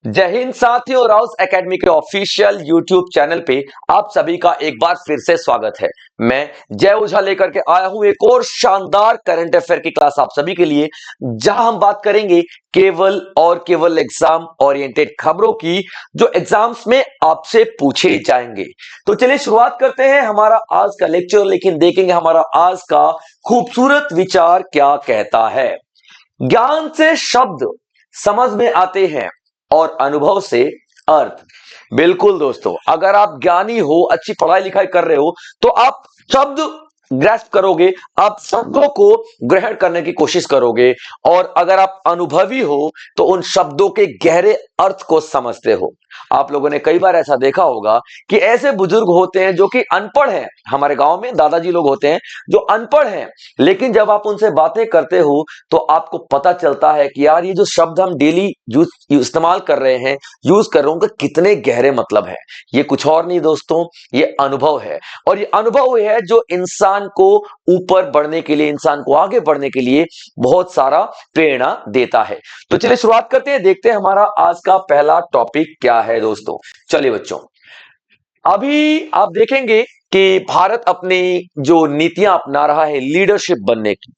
जय हिंद साथियों, Rouse academy के ऑफिशियल यूट्यूब चैनल पे आप सभी का एक बार फिर से स्वागत है। मैं जय ओझा लेकर के आया हूं एक और शानदार करंट अफेयर की क्लास आप सभी के लिए, जहां हम बात करेंगे केवल और केवल एग्जाम ओरिएंटेड खबरों की, जो एग्जाम्स में आपसे पूछे जाएंगे। तो चलिए शुरुआत करते हैं हमारा आज का लेक्चर, लेकिन देखेंगे हमारा आज का खूबसूरत विचार क्या कहता है। ज्ञान से शब्द समझ में आते हैं और अनुभव से अर्थ। बिल्कुल दोस्तों, अगर आप ज्ञानी हो, अच्छी पढ़ाई लिखाई कर रहे हो, तो आप शब्द ग्रैस्प करोगे, आप शब्दों को ग्रहण करने की कोशिश करोगे, और अगर आप अनुभवी हो तो उन शब्दों के गहरे अर्थ को समझते हो। आप लोगों ने कई बार ऐसा देखा होगा कि ऐसे बुजुर्ग होते हैं जो कि अनपढ़ हैं, हमारे गांव में दादाजी लोग होते हैं जो अनपढ़ हैं, लेकिन जब आप उनसे बातें करते हो तो आपको पता चलता है कि यार ये जो शब्द हम डेली इस्तेमाल कर रहे हैं, यूज कर रहे हैं, उनका कितने गहरे मतलब है। ये कुछ और नहीं दोस्तों, ये अनुभव है। और ये अनुभव है जो इंसान को ऊपर बढ़ने के लिए, इंसान को आगे बढ़ने के लिए बहुत सारा प्रेरणा देता है। तो चलिए शुरुआत करते हैं, देखते हैं हमारा आज का पहला टॉपिक क्या है दोस्तों। चलिए बच्चों, अभी आप देखेंगे कि भारत अपनी जो नीतियां अपना रहा है लीडरशिप बनने की,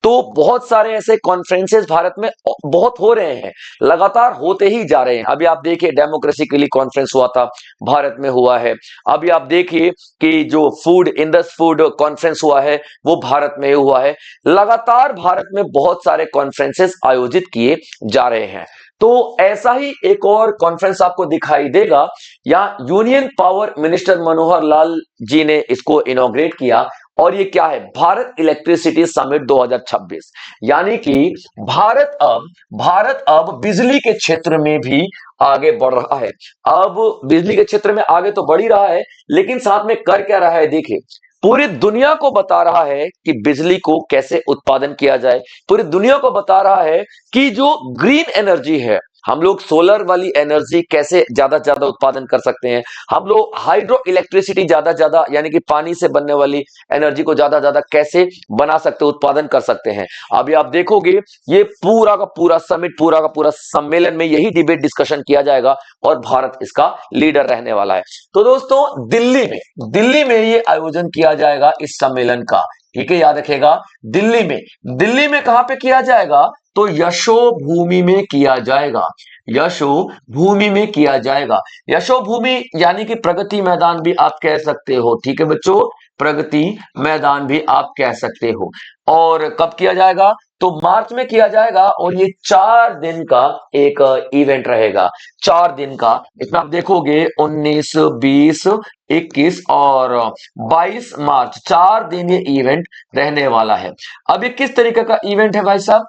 तो बहुत सारे ऐसे कॉन्फ्रेंसेस भारत में बहुत हो रहे हैं, लगातार होते ही जा रहे हैं। अभी आप देखिए डेमोक्रेसी के लिए कॉन्फ्रेंस हुआ था, भारत में हुआ है। अभी आप देखिए कि जो फूड इंडस फूड कॉन्फ्रेंस हुआ है, वो भारत में हुआ है। लगातार भारत में बहुत सारे कॉन्फ्रेंसेस आयोजित किए जा रहे हैं। तो ऐसा ही एक और कॉन्फ्रेंस आपको दिखाई देगा, यहाँ union power minister Manohar Lal ji ने इसको इनॉग्रेट किया। और ये क्या है? Bharat electricity summit 2026। यानी कि भारत अब बिजली के क्षेत्र में भी आगे बढ़ रहा है। अब बिजली के क्षेत्र में आगे तो बढ़ ही रहा है, लेकिन साथ में कर क्या रहा है? देखिए, पूरी दुनिया को बता रहा है कि बिजली को कैसे उत्पादन किया जाए। पूरी दुनिया को बता रहा है कि जो ग्रीन एनर्जी है, हम लोग सोलर वाली एनर्जी कैसे ज्यादा से ज्यादा उत्पादन कर सकते हैं। हम लोग हाइड्रो इलेक्ट्रिसिटी ज्यादा से ज्यादा, यानी कि पानी से बनने वाली एनर्जी को ज्यादा ज्यादा कैसे बना सकते, उत्पादन कर सकते हैं। अभी आप देखोगे ये पूरा का पूरा समिट, पूरा का पूरा सम्मेलन में यही डिबेट डिस्कशन किया जाएगा, और भारत इसका लीडर रहने वाला है। तो दोस्तों, दिल्ली में ये आयोजन किया जाएगा इस सम्मेलन का। ठीक है, याद रखेगा, दिल्ली में कहां पे किया जाएगा? तो यशो भूमि में किया जाएगा। यशो भूमि में किया जाएगा। यशो भूमि यानी कि प्रगति मैदान भी आप कह सकते हो। ठीक है बच्चों, प्रगति मैदान भी आप कह सकते हो। और कब किया जाएगा? तो मार्च में किया जाएगा, और ये 4 दिन का एक इवेंट रहेगा। 4 दिन का, इसमें आप देखोगे 19, 20, 21 और 22 मार्च, 4 दिन ये इवेंट रहने वाला है। अब ये किस तरीके का इवेंट है भाई साहब?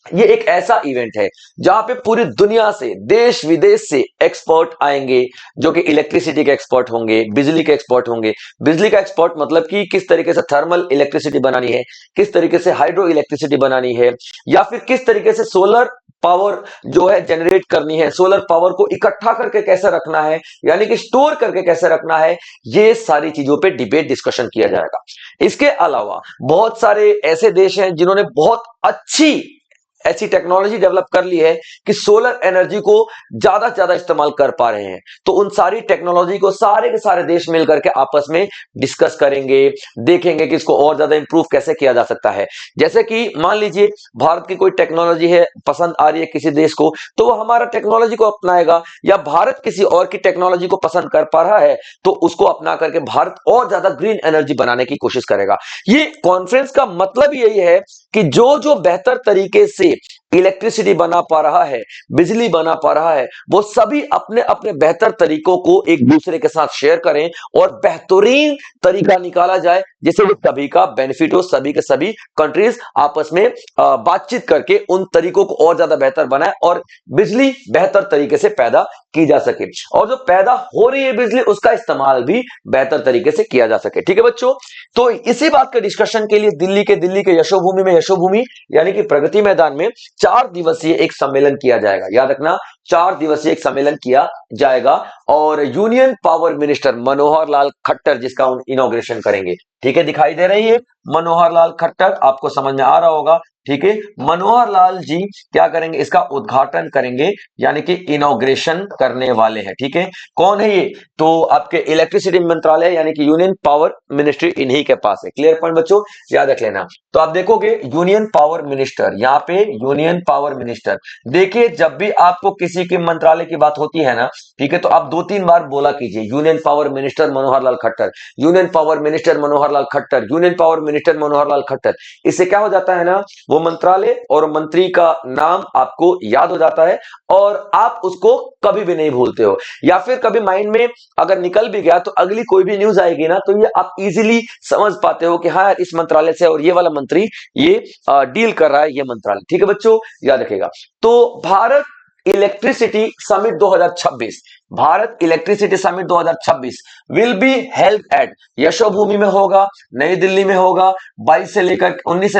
ये एक ऐसा इवेंट है जहां पे पूरी दुनिया से, देश विदेश से एक्सपर्ट आएंगे, जो कि इलेक्ट्रिसिटी के एक्सपर्ट होंगे, बिजली के एक्सपर्ट होंगे। बिजली का एक्सपर्ट मतलब कि किस तरीके से थर्मल इलेक्ट्रिसिटी बनानी है, किस तरीके से हाइड्रो इलेक्ट्रिसिटी बनानी है, या फिर किस तरीके से सोलर पावर जो है जनरेट करनी है, सोलर पावर को इकट्ठा करके कैसे रखना है, यानी कि स्टोर करके कैसे रखना है। ये सारी चीजों पे डिबेट डिस्कशन किया जाएगा। इसके अलावा बहुत सारे ऐसे देश हैं जिन्होंने बहुत अच्छी ऐसी टेक्नोलॉजी डेवलप कर ली है कि सोलर एनर्जी को ज्यादा से ज्यादा इस्तेमाल कर पा रहे हैं। तो उन सारी टेक्नोलॉजी को सारे के सारे देश मिलकर के आपस में डिस्कस करेंगे, देखेंगे कि इसको और ज्यादा इंप्रूव कैसे किया जा सकता है। जैसे कि मान लीजिए भारत की कोई टेक्नोलॉजी है, पसंद आ रही है किसी देश को, तो वो हमारा टेक्नोलॉजी को अपनाएगा, या भारत किसी और की टेक्नोलॉजी को पसंद कर पा रहा है तो उसको अपना करके भारत और ज्यादा ग्रीन एनर्जी बनाने की कोशिश करेगा। ये कॉन्फ्रेंस का मतलब यही है कि जो जो बेहतर तरीके से इलेक्ट्रिसिटी बना पा रहा है, बिजली बना पा रहा है, वो सभी अपने अपने बेहतर तरीकों को एक दूसरे के साथ शेयर करें, और बेहतरीन तरीका निकाला जाए जिससे वो सभी का बेनिफिट हो, सभी के सभी कंट्रीज आपस में बातचीत करके उन तरीकों को और ज्यादा बेहतर बनाए, और बिजली बेहतर तरीके से पैदा की जा सके, और जो पैदा हो रही है बिजली उसका इस्तेमाल भी बेहतर तरीके से किया जा सके। ठीक है बच्चों, तो इसी बात के डिस्कशन के लिए दिल्ली के यशोभूमि में, यशोभूमि यानी कि प्रगति मैदान में 4 दिवसीय एक सम्मेलन किया जाएगा। याद रखना, 4 दिवसीय एक सम्मेलन किया जाएगा, और union power minister Manohar Lal Khattar जिसका इनॉग्रेशन करेंगे। ठीक है, दिखाई दे रही है मनोहर लाल खट्टर, आपको समझ में आ रहा होगा ठीक है, मनोहर लाल जी क्या करेंगे, इसका उद्घाटन करेंगे, यानी कि इनॉग्रेशन करने वाले हैं। ठीक है, कौन है ये, तो आपके इलेक्ट्रिसिटी मंत्रालय यानी कि यूनियन पावर मिनिस्ट्री इन्हीं के पास है। क्लियर पॉइंट बच्चों, याद रख लेना। तो आप देखोगे यूनियन पावर मिनिस्टर, यहाँ पे यूनियन पावर मिनिस्टर। देखिए जब भी आपको किसी के मंत्रालय की बात होती है ना, ठीक है, तो आप 2-3 बार बोला कीजिए union power minister Manohar Lal Khattar, union power minister Manohar Lal Khattar, union power minister Manohar Lal Khattar. इससे क्या हो जाता है ना, वो मंत्रालय और मंत्री का नाम आपको याद हो जाता है और आप उसको कभी भी नहीं भूलते हो। या फिर कभी माइंड में अगर निकल भी गया तो अगली कोई भी न्यूज आएगी ना, तो ये आप इजीली समझ पाते हो कि हाँ यार इस मंत्रालय से और ये वाला मंत्री ये डील कर रहा है ये मंत्रालय। ठीक है बच्चों, याद रखेगा। तो Bharat electricity summit 2026, Bharat electricity summit 2026 will be held at Yashobhoomi में होगा, नई दिल्ली में होगा। 19 से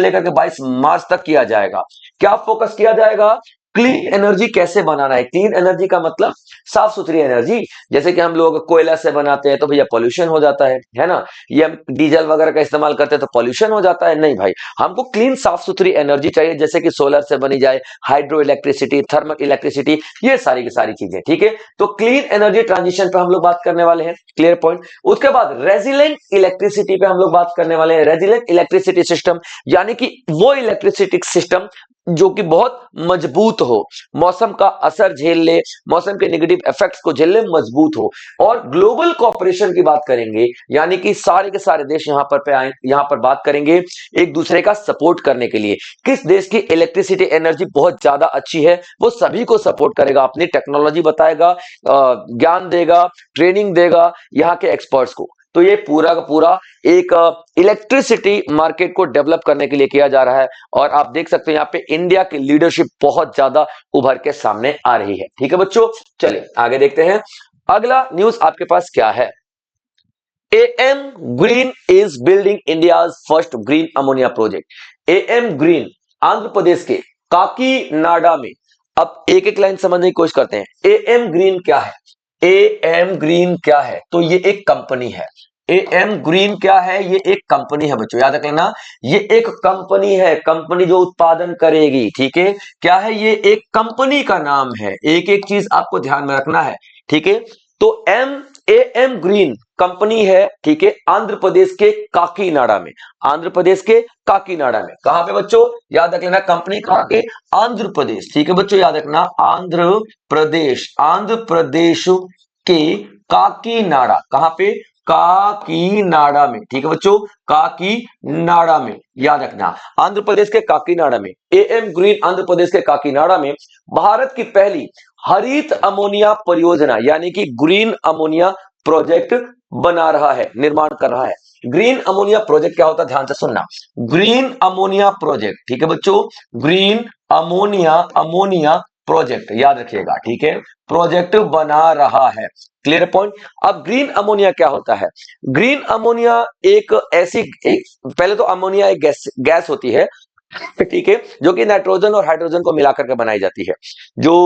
लेकर के 22 मार्च तक किया जाएगा। क्या फोकस किया जाएगा, क्लीन एनर्जी कैसे बनाना है। क्लीन एनर्जी का मतलब साफ सुथरी एनर्जी। जैसे कि हम लोग कोयला से बनाते हैं तो भैया पॉल्यूशन हो जाता है ना, ये हम डीजल वगैरह का इस्तेमाल करते हैं तो पॉल्यूशन हो जाता है। नहीं भाई, हमको क्लीन साफ सुथरी एनर्जी चाहिए, जैसे कि सोलर से बनी जाए, हाइड्रो इलेक्ट्रिसिटी, थर्मल इलेक्ट्रिसिटी, ये सारी की सारी चीजें। ठीक है, तो क्लीन एनर्जी ट्रांजिशन पे हम लोग बात करने वाले हैं। Clear point. उसके बाद रेजिलेंट इलेक्ट्रिसिटी पे हम लोग बात करने वाले हैं। रेजिलेंट इलेक्ट्रिसिटी सिस्टम यानी कि वो इलेक्ट्रिसिटी सिस्टम जो कि बहुत मजबूत हो, मौसम का असर झेल ले, मौसम के नेगेटिव इफेक्ट्स को झेल ले, मजबूत हो। और ग्लोबल कोऑपरेशन की बात करेंगे, यानी कि सारे के सारे देश यहां पर बात करेंगे एक दूसरे का सपोर्ट करने के लिए। किस देश की इलेक्ट्रिसिटी एनर्जी बहुत ज्यादा अच्छी है वो सभी को सपोर्ट करेगा, अपनी टेक्नोलॉजी बताएगा, ज्ञान देगा, ट्रेनिंग देगा यहाँ के एक्सपर्ट्स को। तो ये पूरा का पूरा एक इलेक्ट्रिसिटी मार्केट को डेवलप करने के लिए किया जा रहा है। और आप देख सकते हैं यहाँ पे इंडिया की लीडरशिप बहुत ज्यादा उभर के सामने आ रही है। ठीक है बच्चों, चलिए आगे देखते हैं। अगला न्यूज आपके पास क्या है, AM green is building India's first green ammonia project. AM green Andhra Pradesh के काकीनाडा में। अब एक एक लाइन समझने की कोशिश करते हैं। AM ग्रीन क्या है, AM ग्रीन क्या है, तो ये एक कंपनी है। AM ग्रीन क्या है, ये एक कंपनी है बच्चों, याद रख लेना, ये एक कंपनी है, कंपनी जो उत्पादन करेगी। ठीक है, क्या है, ये एक कंपनी का नाम है। एक एक चीज आपको ध्यान में रखना है। ठीक है, तो AM ग्रीन कंपनी है। ठीक है, आंध्र प्रदेश के काकीनाडा में, आंध्र प्रदेश के काकीनाडा में। कहां पे बच्चों, याद रख लेना, कंपनी कहां के, आंध्र प्रदेश। ठीक है बच्चों, याद रखना, आंध्र प्रदेश, आंध्र प्रदेश के काकीनाडा। कहां पे, काकीनाडा में। ठीक है बच्चों, काकीनाडा में, याद रखना, आंध्र प्रदेश के काकीनाडा में। AM ग्रीन आंध्र प्रदेश के काकीनाडा में भारत की पहली हरित अमोनिया परियोजना यानी कि ग्रीन अमोनिया प्रोजेक्ट बना रहा है, निर्माण कर रहा है। ग्रीन अमोनिया प्रोजेक्ट क्या होता है, ध्यान से सुनना। ग्रीन अमोनिया प्रोजेक्ट, ठीक है बच्चों, ग्रीन अमोनिया प्रोजेक्ट याद रखिएगा। ठीक है, प्रोजेक्ट बना रहा है। Clear point. अब ग्रीन अमोनिया क्या होता है, ग्रीन अमोनिया पहले तो अमोनिया एक गैस होती है, ठीक है, जो कि नाइट्रोजन और हाइड्रोजन को मिलाकर के बनाई जाती है। जो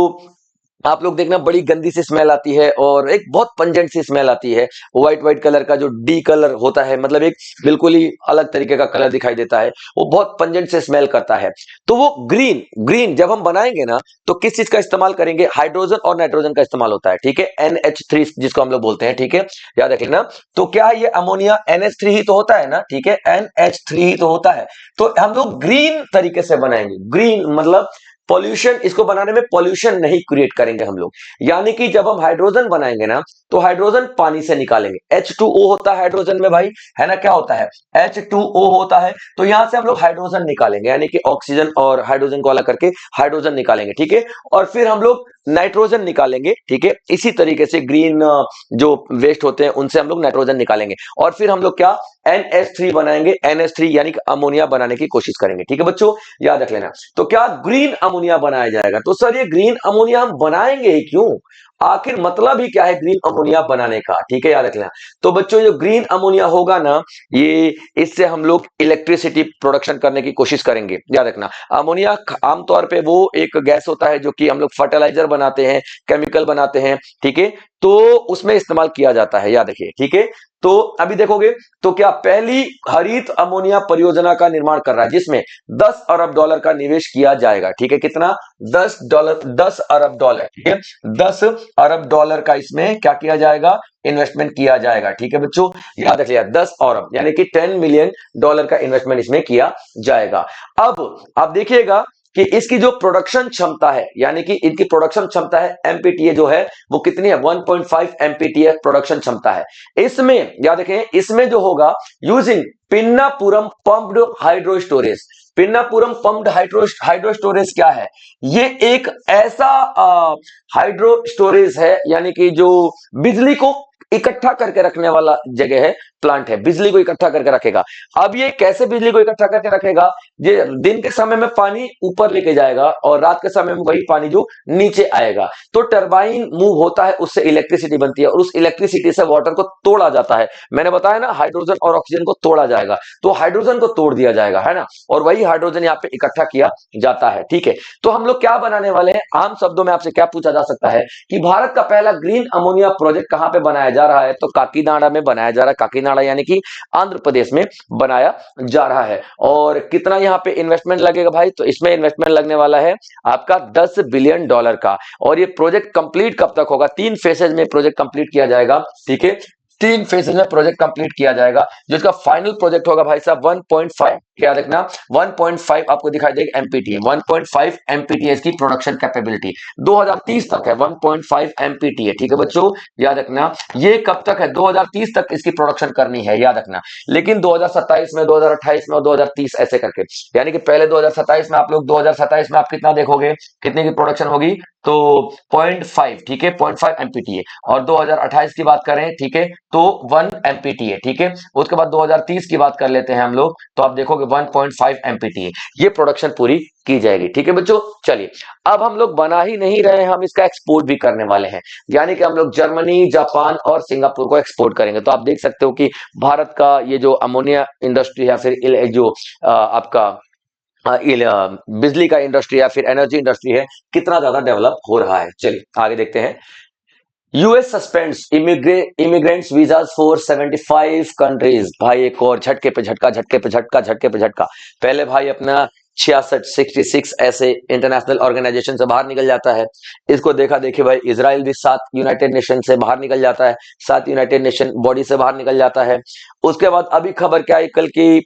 आप लोग देखना बड़ी गंदी सी स्मेल आती है और एक बहुत पंजेंट सी स्मेल आती है। व्हाइट कलर का जो डी कलर होता है, मतलब एक बिल्कुल ही अलग तरीके का कलर दिखाई देता है, वो बहुत पंजेंट से स्मेल करता है। तो वो ग्रीन जब हम बनाएंगे ना, तो किस चीज का इस्तेमाल करेंगे, हाइड्रोजन और नाइट्रोजन का इस्तेमाल होता है। ठीक है, NH3 जिसको हम लोग बोलते हैं। ठीक है, याद रखना। तो क्या ये अमोनिया NH3 ही तो होता है ना, ठीक है, NH3 ही तो होता है। तो हम लोग ग्रीन तरीके से बनाएंगे। ग्रीन मतलब पॉल्यूशन, इसको बनाने में पॉल्यूशन नहीं क्रिएट करेंगे हम लोग। यानी कि जब हम हाइड्रोजन बनाएंगे ना, तो हाइड्रोजन पानी से निकालेंगे। H2O होता है हाइड्रोजन में भाई, है ना, क्या होता है, H2O होता है। तो यहां से हम लोग हाइड्रोजन निकालेंगे, यानी कि ऑक्सीजन और हाइड्रोजन को अलग करके हाइड्रोजन निकालेंगे। ठीक है, और फिर हम लोग नाइट्रोजन निकालेंगे। ठीक है, इसी तरीके से ग्रीन जो वेस्ट होते हैं उनसे हम लोग नाइट्रोजन निकालेंगे और फिर हम लोग क्या, NH3 बनाएंगे। NH3 यानी कि अमोनिया बनाने की कोशिश करेंगे। ठीक है बच्चों, याद रख लेना। तो क्या ग्रीन अमोनिया बनाया जाएगा। तो सर ये ग्रीन अमोनिया हम बनाएंगे ही क्यों, आखिर मतलब ही क्या है ग्रीन अमोनिया बनाने का। ठीक है, याद रख लेना। तो बच्चों जो ग्रीन अमोनिया होगा ना, ये इससे हम लोग इलेक्ट्रिसिटी प्रोडक्शन करने की कोशिश करेंगे। याद रखना, अमोनिया आमतौर पे वो एक गैस होता है जो कि हम लोग फर्टिलाइजर बनाते हैं, केमिकल बनाते हैं। ठीक है, तो उसमें इस्तेमाल किया जाता है, याद रखिए। ठीक है, तो अभी देखोगे तो क्या पहली हरित अमोनिया परियोजना का निर्माण कर रहा है जिसमें 10 अरब डॉलर का निवेश किया जाएगा। ठीक है, कितना? 10 डॉलर, 10 अरब डॉलर। ठीक है, 10 अरब डॉलर का इसमें क्या किया जाएगा? इन्वेस्टमेंट किया जाएगा। ठीक है बच्चों, याद रखिएगा 10 अरब यानी कि $10 मिलियन का इन्वेस्टमेंट इसमें किया जाएगा। अब आप देखिएगा कि इसकी जो प्रोडक्शन क्षमता है, यानी कि इनकी प्रोडक्शन क्षमता है एमपीटीए जो है वो कितनी है? 1.5 एमपीटीए प्रोडक्शन क्षमता है। इसमें याद रखें, इसमें जो होगा using Pinnapuram pumped hydro storage. Pinnapuram pumped hydro storage क्या है? ये एक ऐसा हाइड्रो स्टोरेज है, यानी कि जो बिजली को इकट्ठा करके रखने वाला जगह है, प्लांट है, बिजली को इकट्ठा करके रखेगा। अब ये कैसे बिजली को इकट्ठा करके रखेगा? ये दिन के समय में पानी ऊपर लेके जाएगा और रात के समय में वही पानी जो नीचे आएगा, तो टरबाइन मूव होता है, उससे इलेक्ट्रिसिटी बनती है और उस इलेक्ट्रिसिटी से वाटर को तोड़ा जाता है। मैंने बताया ना, हाइड्रोजन और ऑक्सीजन को तोड़ा जाएगा, तो हाइड्रोजन को तोड़ दिया जाएगा, है ना, और वही हाइड्रोजन यहाँ पे इकट्ठा किया जाता है। ठीक है, तो हम लोग क्या बनाने वाले हैं? आम शब्दों में आपसे क्या पूछा जा सकता है कि भारत का पहला ग्रीन अमोनिया प्रोजेक्ट कहां पे बनाया जा रहा है? तो काकीनाडा में बनाया जा रहा है। काकीनाडा यानी कि आंध्र प्रदेश में बनाया जा रहा है। और कितना यहाँ पे इन्वेस्टमेंट लगेगा भाई? तो इसमें इन्वेस्टमेंट लगने वाला है आपका $10 बिलियन का। और ये प्रोजेक्ट कंप्लीट कब तक होगा? 3 फेजेज में प्रोजेक्ट कंप्लीट किया जाएगा। ठीक है, 3 फेजेज में प्रोजेक्ट कंप्लीट किया जाएगा। जो इसका फाइनल प्रोजेक्ट होगा भाई साहब 1.5, क्या रखना, 1.5 आपको दिखाई देगा एमपीटीए, 1.5 एमपीटीए की प्रोडक्शन कैपेबिलिटी 2030 तक है, 1.5 एमपीटीए। ठीक है बच्चों, याद रखना ये कब तक है? 2030 तक इसकी प्रोडक्शन करनी है, याद रखना। लेकिन 2027 में, 2028 में और 2030 ऐसे करके, यानी कि पहले 2027 में आप लोग, 2027 में आप कितना देखोगे, कितने की प्रोडक्शन होगी? तो 0.5, ठीक है, 0.5 एमपीटीए। और 2028 की बात करें, ठीक है, तो 1 एमपीटीए। ठीक है, उसके बाद 2030 की बात कर लेते हैं हम लोग, तो आप देखोगे 1.5 एमपीटीए ये प्रोडक्शन पूरी की जाएगी। ठीक है बच्चों, चलिए अब हम लोग बना ही नहीं रहे हैं, हम इसका एक्सपोर्ट भी करने वाले हैं, यानी कि हम लोग जर्मनी, जापान और सिंगापुर को एक्सपोर्ट करेंगे। तो आप देख सकते हो कि भारत का ये जो अमोनिया इंडस्ट्री है, फिर जो आपका बिजली का इंडस्ट्री या फिर एनर्जी इंडस्ट्री है, कितना ज्यादा डेवलप हो रहा है। चलिए आगे देखते हैं। US suspends immigrants visas for 75 countries. भाई एक और झटके पे झटका, झटके पे झटका, झटके पे झटका। पहले भाई अपना 66 ऐसे इंटरनेशनल ऑर्गेनाइजेशन से बाहर निकल जाता है। इसको देखा देखी भाई इजराइल भी 7 यूनाइटेड नेशन से बाहर निकल जाता है, 7 यूनाइटेड नेशन बॉडी से बाहर निकल जाता है। उसके बाद अभी खबर क्या आई कल की,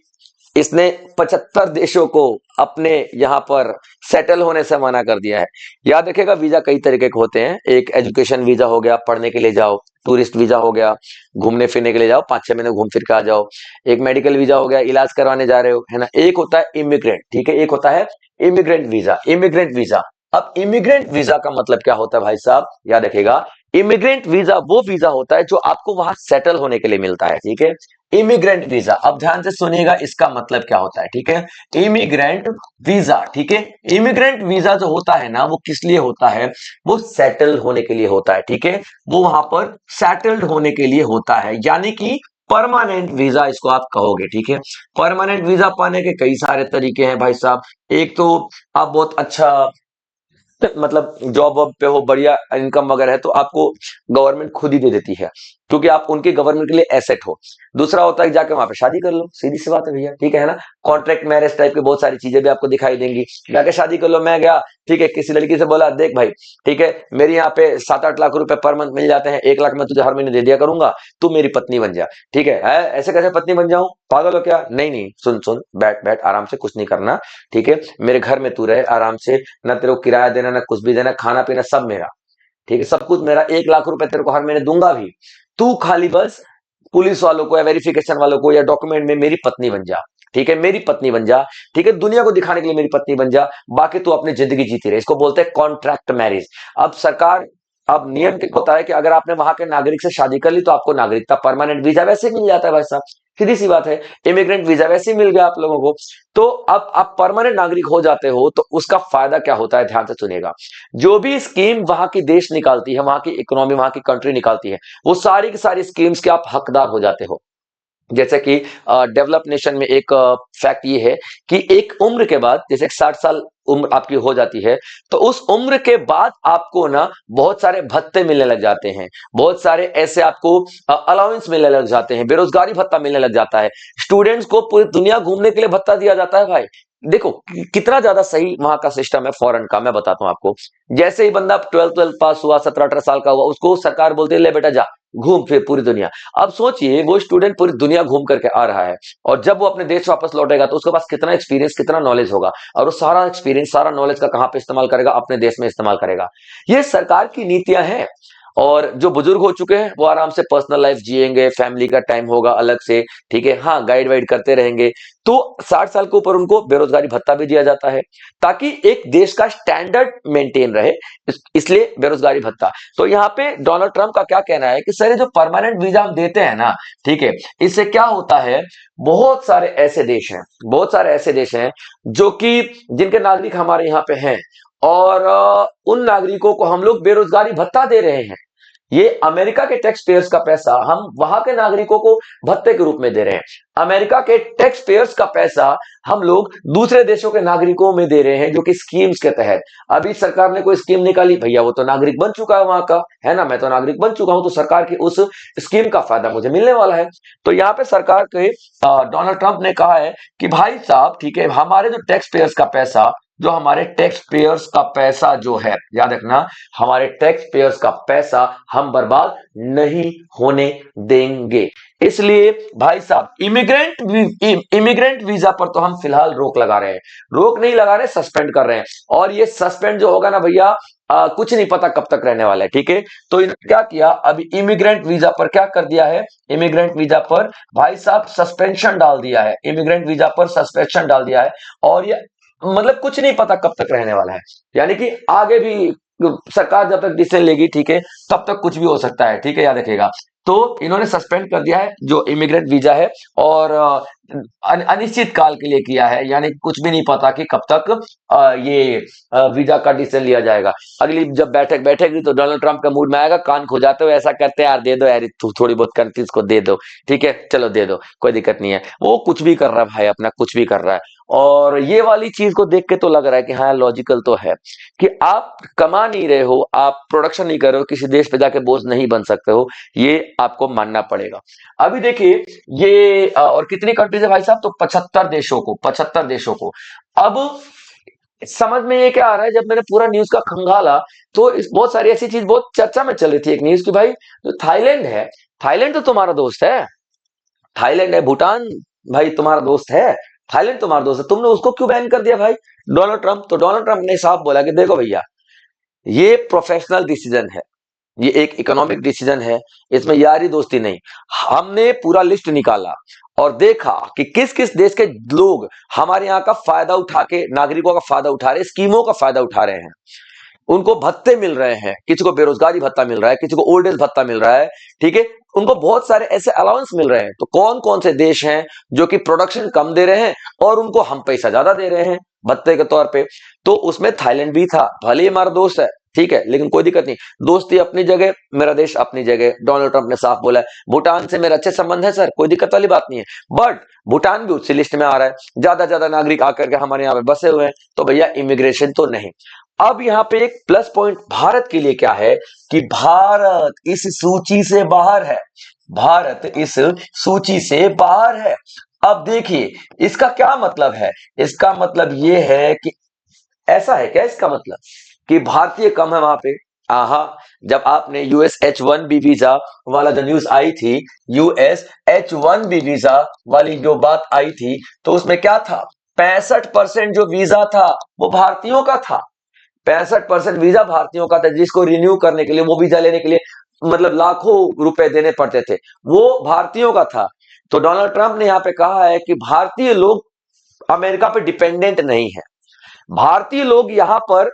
इसने 75 देशों को अपने यहां पर सेटल होने से मना कर दिया है। याद रखिएगा वीजा कई तरीके के होते हैं, एक एजुकेशन वीजा हो गया, पढ़ने के लिए जाओ, टूरिस्ट वीजा हो गया, घूमने फिरने के लिए जाओ, 5-6 महीने घूम फिर के आ जाओ, एक मेडिकल वीजा हो गया, इलाज करवाने जा रहे हो, है ना, एक होता है इमिग्रेंट। ठीक है, एक होता है इमिग्रेंट वीजा, इमिग्रेंट वीजा। अब इमिग्रेंट वीजा का मतलब क्या होता है भाई साहब? याद रखिएगा, इमिग्रेंट वीजा वो वीजा होता है जो आपको वहां सेटल होने के लिए मिलता है। ठीक है, इमिग्रेंट वीजा, अब ध्यान से सुनिएगा इसका मतलब क्या होता है। ठीक है, इमिग्रेंट वीजा। ठीक है, इमिग्रेंट वीजा जो होता है ना, वो किस लिए होता है? वो सेटल होने के लिए होता है। ठीक है, वो वहां पर सेटल्ड होने के लिए होता है, यानी कि परमानेंट वीजा इसको आप कहोगे। ठीक है, परमानेंट वीजा पाने के कई सारे तरीके हैं भाई साहब। एक तो आप बहुत अच्छा मतलब जॉब वॉब पे हो, बढ़िया इनकम वगैरह है, तो आपको गवर्नमेंट खुद ही दे देती है, क्योंकि आप उनके गवर्नमेंट के लिए एसेट हो। दूसरा होता है कि जाके वहां पे शादी कर लो, सीधी सी बात है भैया। ठीक है ना, कॉन्ट्रैक्ट मैरिज टाइप की बहुत सारी चीजें भी आपको दिखाई देंगी, जाके शादी कर लो। मैं गया, ठीक है, किसी लड़की से बोला, देख भाई, ठीक है, मेरे यहाँ पे 7-8 लाख रुपए पर मंथ मिल जाते हैं, 1 लाख मैं तुझे हर महीने दे दिया करूंगा, तू मेरी पत्नी बन जा। ठीक है, ऐसे कैसे पत्नी बन जाऊं, पागल हो क्या? नहीं नहीं, सुन सुन, बैठ बैठ आराम से, कुछ नहीं करना। ठीक है, मेरे घर में तू रहे आराम से, ना तेरे को किराया देना, ना कुछ भी देना, खाना पीना सब मेरा। ठीक है, सब कुछ मेरा, 1 लाख रुपए तेरे को हर महीने दूंगा भी। तू खाली बस पुलिस वालों को या वेरिफिकेशन वालों को या डॉक्यूमेंट में मेरी पत्नी बन जा। ठीक है, मेरी पत्नी बन जा। ठीक है, दुनिया को दिखाने के लिए मेरी पत्नी बन जा, बाकी तू अपनी जिंदगी जीती रहे। इसको बोलते हैं कॉन्ट्रैक्ट मैरिज। अब सरकार, अब नियम क्या होता है कि अगर आपने वहां के नागरिक से शादी कर ली तो आपको नागरिकता, परमानेंट वीजा वैसे मिल जाता है भाई साहब, सीधी सी बात है। इमिग्रेंट वीजा वैसे ही मिल गया आप लोगों को। तो अब आप परमानेंट नागरिक हो जाते हो, तो उसका फायदा क्या होता है, ध्यान से सुनिएगा। जो भी स्कीम वहां की देश निकालती है, वहां की इकोनॉमी, वहां की कंट्री निकालती है, वो सारी की सारी स्कीम्स के आप हकदार हो जाते हो। जैसे कि डेवलप नेशन में एक फैक्ट ये है कि एक उम्र के बाद, जैसे 60 साल उम्र आपकी हो जाती है, तो उस उम्र के बाद आपको ना बहुत सारे भत्ते मिलने लग जाते हैं, बहुत सारे ऐसे आपको अलाउंस मिलने लग जाते हैं, बेरोजगारी भत्ता मिलने लग जाता है। स्टूडेंट्स को पूरी दुनिया घूमने के लिए भत्ता दिया जाता है भाई। देखो कितना ज्यादा सही वहां का सिस्टम है फॉरेन का, मैं बताता हूं आपको। जैसे ही बंदा 12th पास हुआ, 17-18 साल का हुआ, उसको सरकार बोलती है ले बेटा जा घूम फिर पूरी दुनिया। अब सोचिए वो स्टूडेंट पूरी दुनिया घूम करके आ रहा है, और जब वो अपने देश वापस लौटेगा तो उसके पास कितना एक्सपीरियंस, कितना नॉलेज होगा, और वो सारा एक्सपीरियंस, सारा नॉलेज का कहां पे इस्तेमाल करेगा, अपने देश में इस्तेमाल करेगा। ये सरकार की नीतियां हैं। और जो बुजुर्ग हो चुके हैं वो आराम से पर्सनल लाइफ जिएंगे, फैमिली का टाइम होगा अलग से, ठीक है, हाँ गाइड वाइड करते रहेंगे। तो 60 साल के ऊपर उनको बेरोजगारी भत्ता भी दिया जाता है, ताकि एक देश का स्टैंडर्ड मेंटेन रहे, इसलिए बेरोजगारी भत्ता। तो यहाँ पे डोनाल्ड ट्रंप का क्या कहना है कि सर ये जो परमानेंट वीजा हम देते हैं ना, ठीक है, इससे क्या होता है, बहुत सारे ऐसे देश हैं, बहुत सारे ऐसे देश हैं जो कि जिनके नागरिक हमारे यहाँ पे हैं, और उन नागरिकों को हम लोग बेरोजगारी भत्ता दे रहे हैं। ये अमेरिका के टैक्स पेयर्स का पैसा हम वहां के नागरिकों को भत्ते के रूप में दे रहे हैं। अमेरिका के टैक्स पेयर्स का पैसा हम लोग दूसरे देशों के नागरिकों में दे रहे हैं, जो कि स्कीम्स के तहत। अभी सरकार ने कोई स्कीम निकाली, भैया वो तो नागरिक बन चुका है वहां का, है ना, मैं तो नागरिक बन चुका हूं, तो सरकार की उस स्कीम का फायदा मुझे मिलने वाला है। तो यहाँ पे सरकार के डोनाल्ड ट्रंप ने कहा है कि भाई साहब ठीक है, हमारे जो टैक्स पेयर्स का पैसा, जो हमारे टैक्स पेयर्स का पैसा जो है, याद रखना, हमारे टैक्स पेयर्स का पैसा हम बर्बाद नहीं होने देंगे। इसलिए भाई साहब इमिग्रेंट वीजा पर तो हम फिलहाल रोक लगा रहे हैं, रोक नहीं लगा रहे, सस्पेंड कर रहे हैं। और ये सस्पेंड जो होगा ना भैया, कुछ नहीं पता कब तक रहने वाला है, ठीक है। तो इन्होंने क्या किया, अभी इमिग्रेंट वीजा पर क्या कर दिया है, इमिग्रेंट वीजा पर भाई साहब सस्पेंशन डाल दिया है, इमिग्रेंट वीजा पर सस्पेंशन डाल दिया है। और ये मतलब कुछ नहीं पता कब तक रहने वाला है, यानी कि आगे भी सरकार जब तक डिसीजन लेगी, ठीक है, तब तक कुछ भी हो सकता है, ठीक है, याद रखिएगा। तो इन्होंने सस्पेंड कर दिया है जो इमिग्रेंट वीजा है, और अनिश्चित काल के लिए किया है, यानी कुछ भी नहीं पता कि कब तक ये वीजा का डिसीजन लिया जाएगा। अगली जब बैठक बैठेगी तो डोनाल्ड ट्रंप का मूड में आएगा, कान खुजाते हुए ऐसा करते हैं, यार दे दो यार, थोड़ी बहुत कंट्रीज को दे दो, ठीक है, चलो दे दो, कोई दिक्कत नहीं है। वो कुछ भी कर रहा है भाई, अपना कुछ भी कर रहा है। और ये वाली चीज को देख के तो लग रहा है कि हाँ लॉजिकल तो है, कि आप कमा नहीं रहे हो, आप प्रोडक्शन नहीं कर रहे हो, किसी देश पे जाके बोझ नहीं बन सकते हो, ये आपको मानना पड़ेगा। अभी देखिए ये और कितनी कंट्रीज है भाई साहब, तो 75 देशों को, 75 देशों को। अब समझ में ये क्या आ रहा है, जब मैंने पूरा न्यूज का खंगाला, तो इस बहुत सारी ऐसी चीज बहुत चर्चा में चल रही थी, एक न्यूज की भाई, जो थाईलैंड है, थाईलैंड तो तुम्हारा दोस्त है, थाईलैंड है, भूटान भाई तुम्हारा दोस्त है, थाईलैंड तुम्हारा दोस्त है, तुमने उसको क्यों बैन कर दिया भाई, डोनाल्ड ट्रंप। तो डोनाल्ड ट्रंप ने साफ बोला कि देखो भैया, ये प्रोफेशनल डिसीजन है, ये एक इकोनॉमिक डिसीजन है, इसमें यारी दोस्ती नहीं। हमने पूरा लिस्ट निकाला और देखा कि किस किस देश के लोग हमारे यहाँ का फायदा उठा के, नागरिकों का फायदा उठा रहे, स्कीमों का फायदा उठा रहे हैं, उनको भत्ते मिल रहे हैं, किसी को बेरोजगारी भत्ता मिल रहा है, किसी को ओल्ड एज भत्ता मिल रहा है, ठीक है, उनको बहुत सारे ऐसे अलाउंस मिल रहे हैं। तो कौन कौन से देश हैं जो कि प्रोडक्शन कम दे रहे हैं और उनको हम पैसा ज्यादा दे रहे हैं भत्ते के तौर पे, तो उसमें थाईलैंड भी था। भले ही हमारा दोस्त है, ठीक है, लेकिन कोई दिक्कत नहीं, दोस्ती अपनी जगह, मेरा देश अपनी जगह, डोनाल्ड ट्रंप ने साफ बोला है। भूटान से मेरे अच्छे संबंध है सर, कोई दिक्कत वाली बात नहीं है, बट भूटान भी उसी लिस्ट में आ रहा है, ज्यादा ज्यादा नागरिक आकर के हमारे यहाँ पे बसे हुए हैं, तो भैया इमिग्रेशन तो नहीं। अब यहाँ पे एक प्लस पॉइंट भारत के लिए क्या है, कि भारत इस सूची से बाहर है, भारत इस सूची से बाहर है। अब देखिए इसका क्या मतलब है, इसका मतलब ये है कि ऐसा है क्या, इसका मतलब कि भारतीय कम है वहां पे। आहा, जब आपने US H1B वीजा वाला जो न्यूज आई थी, US H1B वीजा वाली जो बात आई थी, तो उसमें क्या था, 65% जो वीजा था वो भारतीयों का था, 65% वीजा भारतीयों का था, जिसको रिन्यू करने के लिए, वो वीजा लेने के लिए मतलब लाखों रुपए देने पड़ते थे, वो भारतीयों का था। तो डोनाल्ड ट्रंप ने यहां पे कहा है कि भारतीय लोग अमेरिका पे डिपेंडेंट नहीं है, भारतीय लोग यहां पर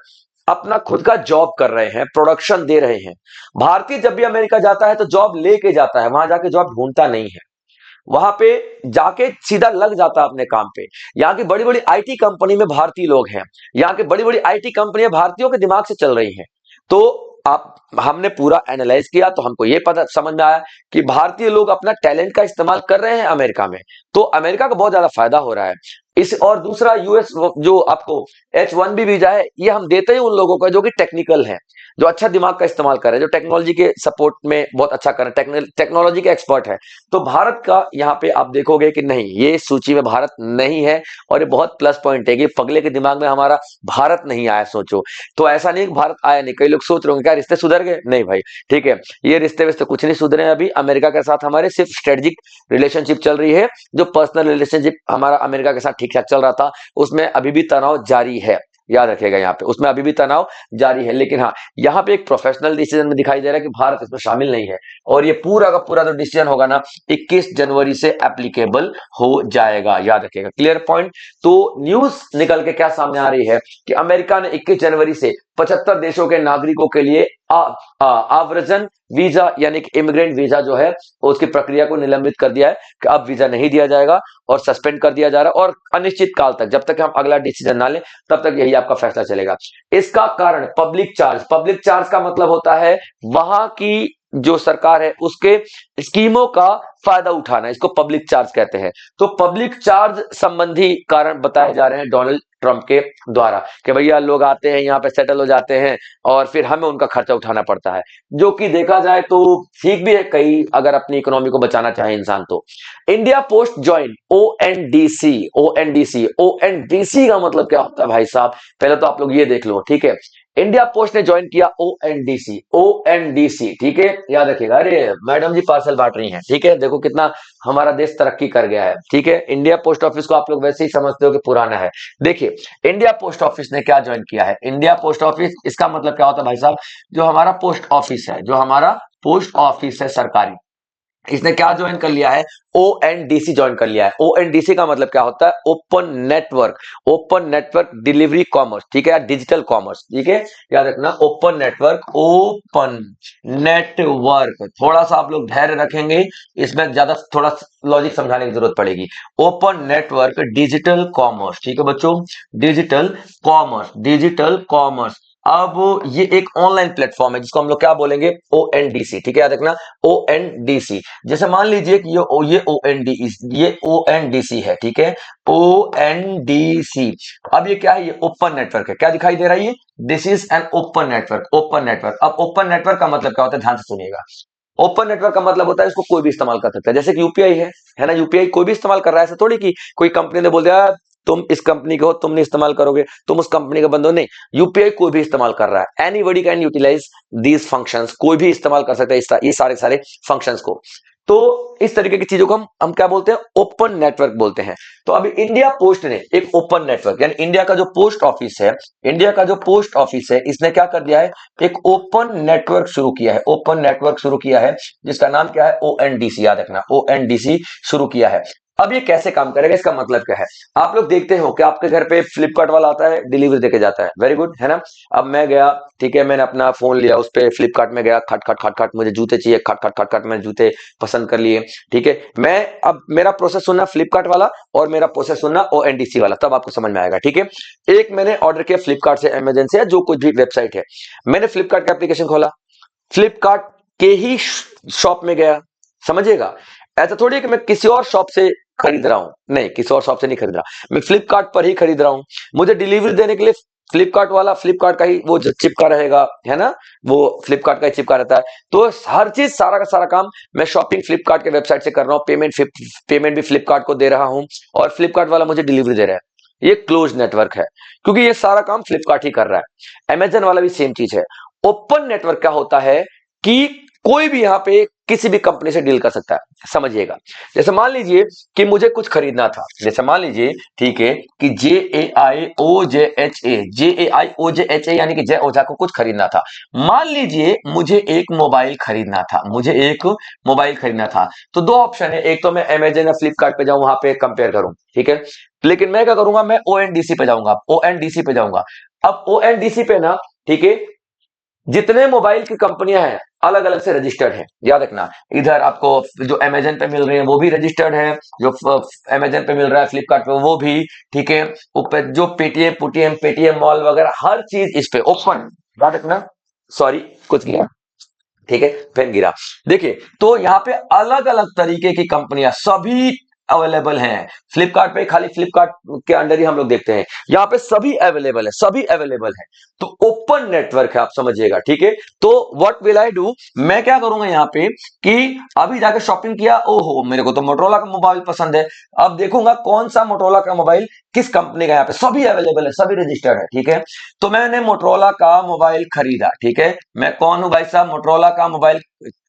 अपना खुद का जॉब कर रहे हैं, प्रोडक्शन दे रहे हैं। भारतीय जब भी अमेरिका जाता है तो जॉब लेके जाता है, वहां जाके जॉब ढूंढता नहीं है, वहां पे जाके सीधा लग जाता है अपने काम पे। यहाँ की बड़ी बड़ी आईटी कंपनी में भारतीय लोग हैं, यहाँ की बड़ी बड़ी आईटी कंपनियां भारतीयों के दिमाग से चल रही हैं। तो आप हमने पूरा एनालाइज किया तो हमको ये पता समझ में आया कि भारतीय लोग अपना टैलेंट का इस्तेमाल कर रहे हैं अमेरिका में, तो अमेरिका को बहुत ज्यादा फायदा हो रहा है इस। और दूसरा यूएस जो आपको H1B वीजा है, ये हम देते हैं उन लोगों को जो कि टेक्निकल है, जो अच्छा दिमाग का इस्तेमाल कर रहे हैं, जो टेक्नोलॉजी के सपोर्ट में बहुत अच्छा कर रहे हैं, टेक्नोलॉजी के एक्सपर्ट है। तो भारत का यहाँ पे आप देखोगे कि नहीं, ये सूची में भारत नहीं है, और ये बहुत प्लस पॉइंट है कि पगले के दिमाग में हमारा भारत नहीं आया, सोचो। तो ऐसा नहीं कि भारत आया नहीं, कई लोग सोच रहे होंगे क्या रिश्ते सुधर गए, नहीं भाई, ठीक है, ये रिश्ते विश्ते कुछ नहीं सुधरे हैं अभी। अमेरिका के साथ हमारे सिर्फ स्ट्रेटेजिक रिलेशनशिप चल रही है, जो पर्सनल रिलेशनशिप हमारा अमेरिका के साथ ठीक ठाक चल रहा था, उसमें अभी भी तनाव जारी है, याद रखिएगा यहाँ पे, उसमें अभी भी तनाव जारी है। लेकिन हाँ, यहाँ पे एक प्रोफेशनल डिसीजन में दिखाई दे रहा है कि भारत इसमें शामिल नहीं है, और ये पूरा का पूरा जो डिसीजन होगा ना 21 जनवरी से एप्लीकेबल हो जाएगा, याद रखिएगा, क्लियर पॉइंट। तो न्यूज निकल के क्या सामने आ रही है कि अमेरिका ने 21 जनवरी से 75 देशों के नागरिकों के लिए आव्रजन वीजा यानी कि इमिग्रेंट वीजा जो है उसकी प्रक्रिया को निलंबित कर दिया है, कि अब वीजा नहीं दिया जाएगा और सस्पेंड कर दिया जा रहा है, और अनिश्चित काल तक, जब तक हम अगला डिसीजन ना लें तब तक यही आपका फैसला चलेगा। इसका कारण पब्लिक चार्ज का मतलब होता है वहां की जो सरकार है उसके स्कीमों का फायदा उठाना, इसको पब्लिक चार्ज कहते हैं। तो पब्लिक चार्ज संबंधी कारण बताए जा रहे हैं डोनाल्ड ट्रंप के द्वारा, कि भैया लोग आते हैं यहाँ पे सेटल हो जाते हैं और फिर हमें उनका खर्चा उठाना पड़ता है, जो कि देखा जाए तो ठीक भी है, कई अगर अपनी इकोनॉमी को बचाना चाहे इंसान तो। India post join ONDC, ONDC का मतलब क्या होता है भाई साहब, पहले तो आप लोग ये देख लो, ठीक है। इंडिया पोस्ट ने ज्वाइन किया ओएनडीसी, ठीक है, याद रखिएगा। अरे मैडम जी पार्सल बांट रही हैं, ठीक है, देखो कितना हमारा देश तरक्की कर गया है, ठीक है। इंडिया पोस्ट ऑफिस को आप लोग वैसे ही समझते हो कि पुराना है। देखिए, इंडिया पोस्ट ऑफिस ने क्या ज्वाइन किया है, इंडिया पोस्ट ऑफिस, इसका मतलब क्या होता है भाई साहब, जो हमारा पोस्ट ऑफिस है, जो हमारा पोस्ट ऑफिस है सरकारी, इसने क्या ज्वाइन कर लिया है, ओएनडीसी ज्वाइन कर लिया है। ओएनडीसी का मतलब क्या होता है, ओपन नेटवर्क डिलीवरी कॉमर्स, ठीक है, डिजिटल कॉमर्स, ठीक है, याद रखना, ओपन नेटवर्क। थोड़ा सा आप लोग धैर्य रखेंगे, इसमें ज्यादा थोड़ा लॉजिक समझाने की जरूरत पड़ेगी। ओपन नेटवर्क डिजिटल कॉमर्स, ठीक है बच्चों, डिजिटल कॉमर्स। अब ये एक ऑनलाइन प्लेटफॉर्म है जिसको हम लोग क्या बोलेंगे, ओएनडीसी, ठीक है, याद रखना, ओएनडीसी। जैसे मान लीजिए कि ये ओएनडीसी है, ठीक है, ओएनडीसी। अब ये क्या है, ये ओपन नेटवर्क है, क्या दिखाई दे रहा है, ये this is an open network. अब ओपन नेटवर्क का मतलब क्या होता है, ध्यान से सुनिएगा। ओपन नेटवर्क का मतलब होता है इसको कोई भी इस्तेमाल कर सकता है, जैसे कि यूपीआई है ना, यूपीआई कोई भी इस्तेमाल कर रहा है, ऐसा थोड़ी कि कोई कंपनी ने बोल दिया तुम इस कंपनी के हो, तुम नहीं इस्तेमाल करोगे, तुम उस कंपनी का बंदो, नहीं, यूपीआई कोई भी इस्तेमाल कर रहा है, anybody can utilise these functions, कोई भी इस्तेमाल कर सकता है ये सारे सारे फंक्शंस को। तो इस तरीके की चीजों को हम क्या बोलते हैं, ओपन नेटवर्क बोलते हैं। तो अभी इंडिया पोस्ट ने एक ओपन नेटवर्क, यानी इंडिया का जो पोस्ट ऑफिस है, इसने क्या कर दिया है, एक ओपन नेटवर्क शुरू किया है, जिसका नाम क्या है, ओएनडीसी, याद रखना, ओएनडीसी शुरू किया है। अब ये कैसे काम करेगा, इसका मतलब क्या है, आप लोग देखते हो कि आपके घर पे फ्लिपकार्ट वाला आता है, डिलीवरी देके जाता है, वेरी गुड, है ना। अब मैं गया, ठीक है, मैंने अपना फोन लिया, उस पे फ्लिपकार्ट में गया, खट खट खट खट मुझे जूते चाहिए, खट खट खट खट मैंने जूते पसंद कर लिए, ठीक है। मैं अब मेरा प्रोसेस सुनना फ्लिपकार्ट वाला और मेरा प्रोसेस सुनना ओएनडीसी वाला, तब आपको समझ में आएगा, ठीक है। एक मैंने ऑर्डर किया फ्लिपकार्ट से, अमेजन से, या जो कुछ भी वेबसाइट है, मैंने फ्लिपकार्ट का एप्लीकेशन खोला, फ्लिपकार्ट के ही शॉप में गया, समझिएगा। ऐसा थोड़ी है कि मैं किसी और शॉप से खरीद रहा हूं, नहीं, किसी और शॉप से नहीं खरीद रहा, मैं फ्लिपकार्ट पर ही खरीद रहा हूं। मुझे डिलीवरी देने के लिए फ्लिपकार्ट का ही वो जो चिपका रहेगा, है ना, वो फ्लिपकार्ट का ही चिपका रहता है। तो हर चीज, सारा का सारा काम मैं शॉपिंग फ्लिपकार्ट के वेबसाइट से कर रहा हूं, पेमेंट भी फ्लिपकार्ट को दे रहा हूं, और फ्लिपकार्ट वाला मुझे डिलीवरी दे रहा है। ये क्लोज नेटवर्क है, क्योंकि ये सारा काम फ्लिपकार्ट ही कर रहा है। अमेजन वाला भी सेम चीज है। ओपन नेटवर्क क्या होता है कि कोई भी यहां पे किसी भी कंपनी से डील कर सकता है, समझिएगा। जैसे मान लीजिए कि मुझे कुछ खरीदना था, जैसे मान लीजिए, ठीक है, कि जे ए आई ओ जे एच ए यानी कि जय ओझा को कुछ खरीदना था। मान लीजिए मुझे एक मोबाइल खरीदना था, तो दो ऑप्शन है, एक तो मैं अमेजन या फ्लिपकार्ट पे जाऊं, वहां पे कंपेयर करूं, ठीक है। लेकिन मैं क्या करूंगा, मैं ओएनडीसी पे जाऊंगा। अब ओएनडीसी पे ना, ठीक है, जितने मोबाइल की कंपनियां हैं अलग अलग से रजिस्टर्ड है, याद रखना। इधर आपको जो अमेजन पे मिल रही है वो भी रजिस्टर्ड है, जो अमेजन पे मिल रहा है फ्लिपकार्ट पे वो भी, ठीक है। ऊपर जो पेटीएम मॉल वगैरह हर चीज इस पे ओपन, याद रखना। सॉरी, कुछ किया, ठीक है, पेन गिरा। देखिए, तो यहाँ पे अलग अलग तरीके की कंपनियां सभी अवेलेबल हैं। फ्लिपकार्ट पे खाली फ्लिपकार्ट के अंडर ही हम लोग देखते हैं, यहाँ पे सभी अवेलेबल है, सभी अवेलेबल है। तो ओपन नेटवर्क है, आप समझिएगा, ठीक है। तो व्हाट विल आई डू, मैं क्या करूंगा यहाँ पे कि अभी जाकर शॉपिंग किया, ओहो मेरे को तो मोटरोला का मोबाइल पसंद है, अब देखूंगा कौन सा मोटरोला का मोबाइल किस कंपनी का, यहाँ पे सभी अवेलेबल है, सभी रजिस्टर्ड है, ठीक है। तो मैंने मोटरोला का मोबाइल खरीदा, ठीक है। मैं कौन हूं भाई साहब, मोटरोला का मोबाइल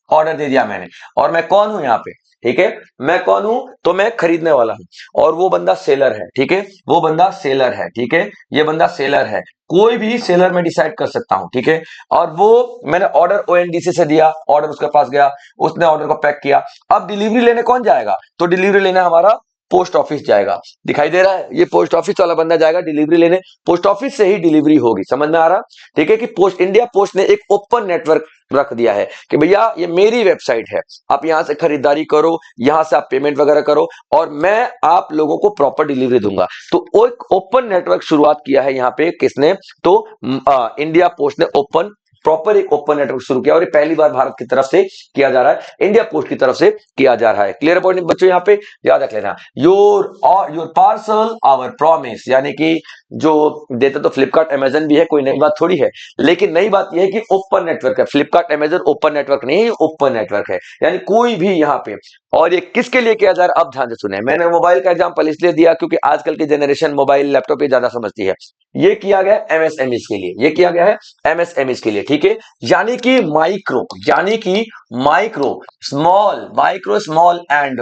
ऑर्डर दे दिया मैंने, और मैं कौन हूं यहाँ पे, ठीक है। मैं कौन हूं, तो मैं खरीदने वाला हूं, और वो बंदा सेलर है, ठीक है। वो बंदा सेलर है, ठीक है। ये बंदा सेलर है, कोई भी सेलर मैं डिसाइड कर सकता हूं, ठीक है। और वो मैंने ऑर्डर ओएनडीसी से दिया, ऑर्डर उसके पास गया, उसने ऑर्डर को पैक किया। अब डिलीवरी लेने कौन जाएगा, तो डिलीवरी लेने हमारा पोस्ट ऑफिस जाएगा। दिखाई दे रहा है, ये पोस्ट ऑफिस वाला बंदा जाएगा डिलीवरी लेने, पोस्ट ऑफिस से ही डिलीवरी होगी, समझ में आ रहा, ठीक है। कि पोस्ट इंडिया पोस्ट ने एक ओपन नेटवर्क रख दिया है कि भैया ये मेरी वेबसाइट है, आप यहां से खरीदारी करो, यहां से आप पेमेंट वगैरह करो, और मैं आप लोगों को प्रॉपर डिलीवरी दूंगा। तो एक ओपन नेटवर्क शुरुआत किया है यहाँ पे किसने, तो इंडिया पोस्ट ने ओपन प्रॉपर एक ओपन नेटवर्क शुरू किया, और ये पहली बार भारत की तरफ से किया जा रहा है, इंडिया पोस्ट की तरफ से किया जा रहा है। क्लियर पॉइंट बच्चों, यहाँ पे याद रख लेना, योर पार्सल आवर प्रॉमिस, यानी कि जो देता तो फ्लिपकार्ट अमेजन भी है, कोई नई बात थोड़ी है, लेकिन नई बात यह है कि ओपन नेटवर्क है। फ्लिपकार्ट अमेजन ओपन नेटवर्क नहीं, ओपन नेटवर्क है, यानी कोई भी यहाँ पे। और ये किसके लिए किया जा रहा है, अब ध्यान से सुने, मैंने मोबाइल का एग्जांपल इसलिए दिया क्योंकि आजकल की जनरेशन मोबाइल लैपटॉप ये ज्यादा समझती है। ये किया गया एमएसएमई के लिए, ये किया गया है एमएसएमई के लिए, ठीक है। यानी कि माइक्रो, यानी कि micro small and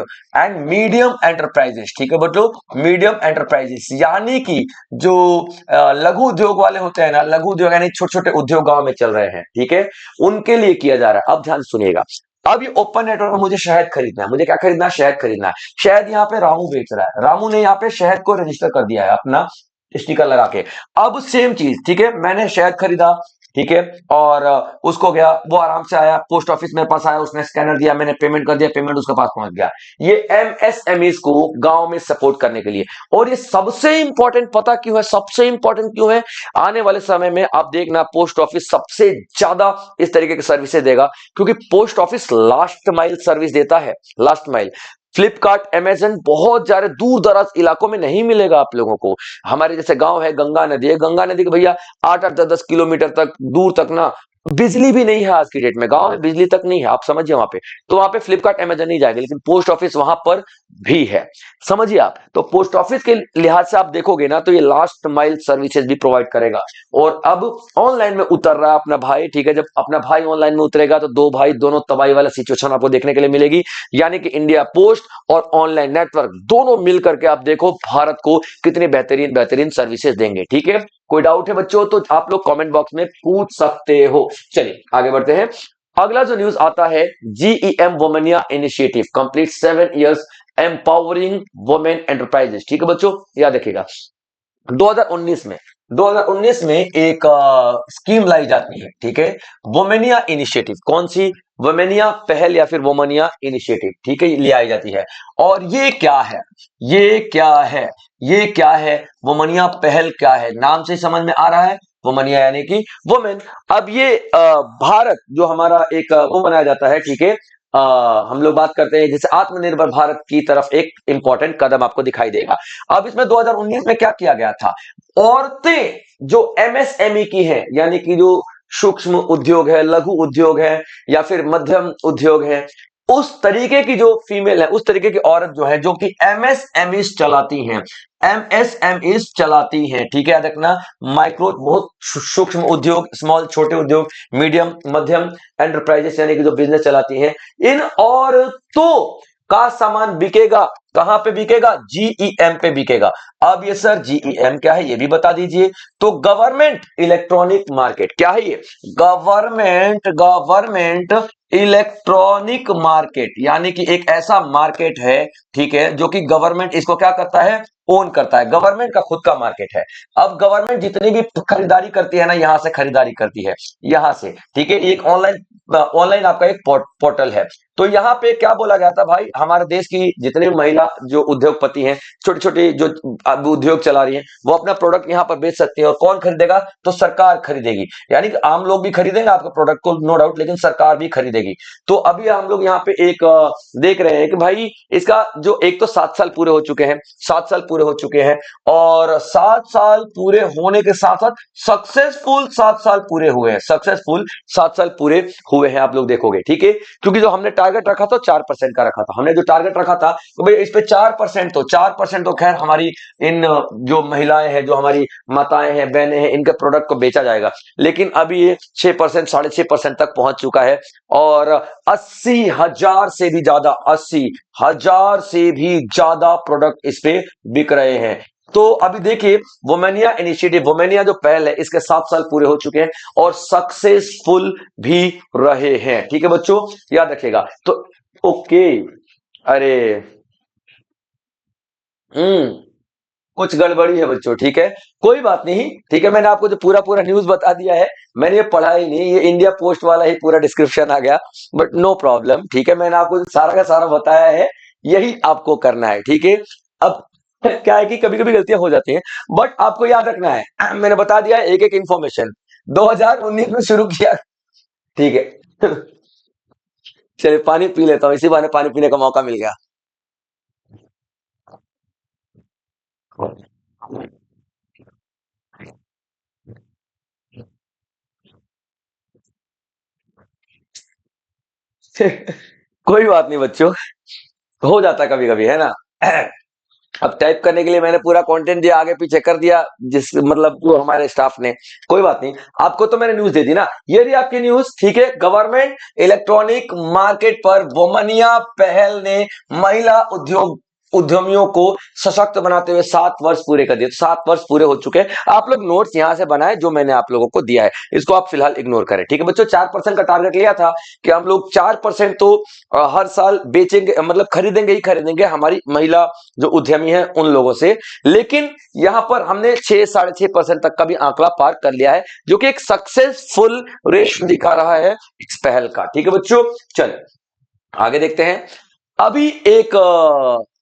medium enterprises, ठीक है बच्चों, मीडियम एंटरप्राइजेस, यानी कि जो लघु उद्योग वाले होते हैं ना, लघु उद्योग यानी छोटे छोटे उद्योग गांव में चल रहे हैं, ठीक है, उनके लिए किया जा रहा है। अब ध्यान सुनिएगा, अब ये ओपन नेटवर्क में मुझे शहद खरीदना है, मुझे क्या खरीदना है, शहद खरीदना है। शहद यहाँ पे रामू बेच रहा है, रामू ने यहाँ पे शहद को रजिस्टर कर दिया है अपना स्टिकर लगा के। अब सेम चीज, ठीक है, मैंने शहद खरीदा, ठीक है, और उसको गया, वो आराम से आया, पोस्ट ऑफिस मेरे पास आया, उसने स्कैनर दिया, मैंने पेमेंट कर दिया, पेमेंट उसके पास पहुंच गया। ये एमएसएमईज को गांव में सपोर्ट करने के लिए। और ये सबसे इंपॉर्टेंट पता क्यों है, सबसे इंपॉर्टेंट क्यों है, आने वाले समय में आप देखना पोस्ट ऑफिस सबसे ज्यादा इस तरीके की सर्विसेज देगा, क्योंकि post office last mile service देता है, लास्ट माइल। फ्लिपकार्ट अमेजन बहुत ज्यादा दूर दराज इलाकों में नहीं मिलेगा आप लोगों को। हमारे जैसे गांव है, गंगा नदी है, गंगा नदी के भैया 8-8 10 किलोमीटर तक दूर तक ना बिजली भी नहीं है, आज की डेट में गांव में बिजली तक नहीं है, आप समझिए वहां पे। तो वहां पे फ्लिपकार्ट अमेजन नहीं जाएगा, लेकिन पोस्ट ऑफिस वहां पर भी है, समझिए आप। तो पोस्ट ऑफिस के लिहाज से आप देखोगे ना, तो ये लास्ट माइल सर्विसेज भी प्रोवाइड करेगा। और अब ऑनलाइन में उतर रहा है अपना भाई, ठीक है, जब अपना भाई ऑनलाइन में उतरेगा तो दो भाई दोनों तबाही वाला सिचुएशन आपको देखने के लिए मिलेगी। यानी कि इंडिया पोस्ट और ऑनलाइन नेटवर्क दोनों मिलकर के आप देखो भारत को कितनी बेहतरीन बेहतरीन सर्विसेज देंगे, ठीक है। कोई डाउट है बच्चों तो आप लोग कमेंट बॉक्स में पूछ सकते हो। चलिए आगे बढ़ते हैं। अगला जो न्यूज आता है, GEM Womaniya initiative complete 7 years empowering women enterprises, ठीक है बच्चों, याद रखिएगा। 2019 में 2019 में एक स्कीम लाई जाती है, ठीक है, वोमेनिया इनिशिएटिव। कौन सी, वोमेनिया पहल या फिर वोमेनिया इनिशिएटिव, ठीक है, ले आई जाती है। और ये क्या है, ये क्या है, ये क्या है, वोमेनिया पहल क्या है, नाम से समझ में आ रहा है, वोमेनिया यानी कि वुमेन। अब ये भारत जो हमारा एक वो बनाया जाता है, ठीक है, हम लोग बात करते हैं जैसे आत्मनिर्भर भारत की तरफ एक इंपॉर्टेंट कदम आपको दिखाई देगा। अब इसमें 2019 में क्या किया गया था, औरतें जो एमएसएमई की हैं, यानी कि जो सूक्ष्म उद्योग है, लघु उद्योग है, या फिर मध्यम उद्योग है, उस तरीके की जो फीमेल है, उस तरीके की औरत जो है, जो कि एमएसएमई चलाती हैं, एमएसएमई चलाती हैं, ठीक है, याद रखना। माइक्रो बहुत सूक्ष्म उद्योग, स्मॉल छोटे उद्योग, मीडियम मध्यम एंटरप्राइजेस यानी कि जो बिजनेस चलाती हैं, इन औरतों का सामान बिकेगा, कहां पे बिकेगा, जीईएम पे बिकेगा। अब ये सर जीईएम क्या है ये भी बता दीजिए। तो गवर्नमेंट इलेक्ट्रॉनिक मार्केट, क्या है ये, गवर्नमेंट इलेक्ट्रॉनिक मार्केट, यानी कि एक ऐसा मार्केट है, ठीक है, जो कि गवर्नमेंट इसको क्या करता है, ओन करता है, गवर्नमेंट का खुद का मार्केट है। अब गवर्नमेंट जितनी भी खरीदारी करती है ना, यहां से खरीदारी करती है, यहां से, ठीक है, एक ऑनलाइन आपका एक पोर्टल है। तो यहाँ पे क्या बोला गया था भाई, हमारे देश की जितनी भी महिला महिला जो उद्योगपति हैं, छोटे छोटे जो उद्योग चला रही हैं, वो अपना प्रोडक्ट यहाँ पर बेच सकती है। और कौन खरीदेगा? तो सरकार खरीदेगी, यानी कि आम लोग भी खरीदेंगे आपका प्रोडक्ट को, नो डाउट, लेकिन सरकार भी खरीदेगी। तो अभी हम लोग यहाँ पे एक देख रहे हैं कि भाई इसका जो एक तो 7 साल पूरे हो चुके हैं, 7 साल पूरे हो चुके हैं, और 7 साल पूरे होने के साथ साथ सक्सेसफुल 7 साल पूरे हुए हैं, सक्सेसफुल 7 साल पूरे हुए हैं, आप लोग देखोगे, ठीक है। क्योंकि जो हमने टारगेट रखा था 4% का रखा था, हमने जो टारगेट रखा था तो भाई इस पे 4% तो खैर हमारी इन जो महिलाएं हैं, जो हमारी माताएं हैं, बहनें हैं, इनके प्रोडक्ट को बेचा जाएगा। लेकिन अभी ये 6%, 6.5% तक पहुंच चुका है, और 80,000 से भी ज्यादा, 80,000 से भी ज्यादा प्रोडक्ट इस पे बिक रहे हैं। तो अभी देखिए, वोमेनिया इनिशिएटिव, वोमेनिया जो पहल है, इसके 7 साल पूरे हो चुके हैं और सक्सेसफुल भी रहे हैं, ठीक है बच्चों, याद रखिएगा। तो ओके, अरे हम्म कुछ गड़बड़ी है बच्चों, ठीक है, कोई बात नहीं, ठीक है। मैंने आपको जो पूरा पूरा न्यूज बता दिया है, मैंने ये पढ़ा ही नहीं, ये इंडिया पोस्ट वाला ही पूरा डिस्क्रिप्शन आ गया, बट नो प्रॉब्लम, ठीक है। मैंने आपको सारा का सारा बताया है, यही आपको करना है, ठीक है। अब क्या है कि कभी कभी गलतियां हो जाती हैं, बट आपको याद रखना है, मैंने बता दिया है एक एक इंफॉर्मेशन, 2019 में शुरू किया, ठीक है। चलिए पानी पी लेता हूँ, इसी बहाने पानी पीने का मौका मिल गया। कोई बात नहीं बच्चों, हो जाता है कभी कभी, है ना। अब टाइप करने के लिए मैंने पूरा कंटेंट दिया, आगे पीछे कर दिया, जिस मतलब जो हमारे स्टाफ ने, कोई बात नहीं। आपको तो मैंने न्यूज दे दी ना, ये रही आपकी न्यूज, ठीक है। गवर्नमेंट इलेक्ट्रॉनिक मार्केट पर वोमनिया पहल ने महिला उद्योग उद्यमियों को सशक्त बनाते हुए 7 वर्ष पूरे कर दिए। 7 वर्ष पूरे हो चुके हैं। आप लोग नोट्स यहां से बनाए जो मैंने आप लोगों को दिया है, इसको आप फिलहाल इग्नोर करें, ठीक है बच्चों। 4% का टारगेट लिया था कि हम लोग 4% तो हर साल बेचेंगे, मतलब खरीदेंगे ही खरीदेंगे हमारी महिला जो उद्यमी है उन लोगों से। लेकिन यहां पर हमने 6, 6.5% तक का भी आंकड़ा पार कर लिया है, जो कि एक सक्सेसफुल रेट दिखा रहा है इस पहल का, ठीक है बच्चों। चल आगे देखते हैं। अभी एक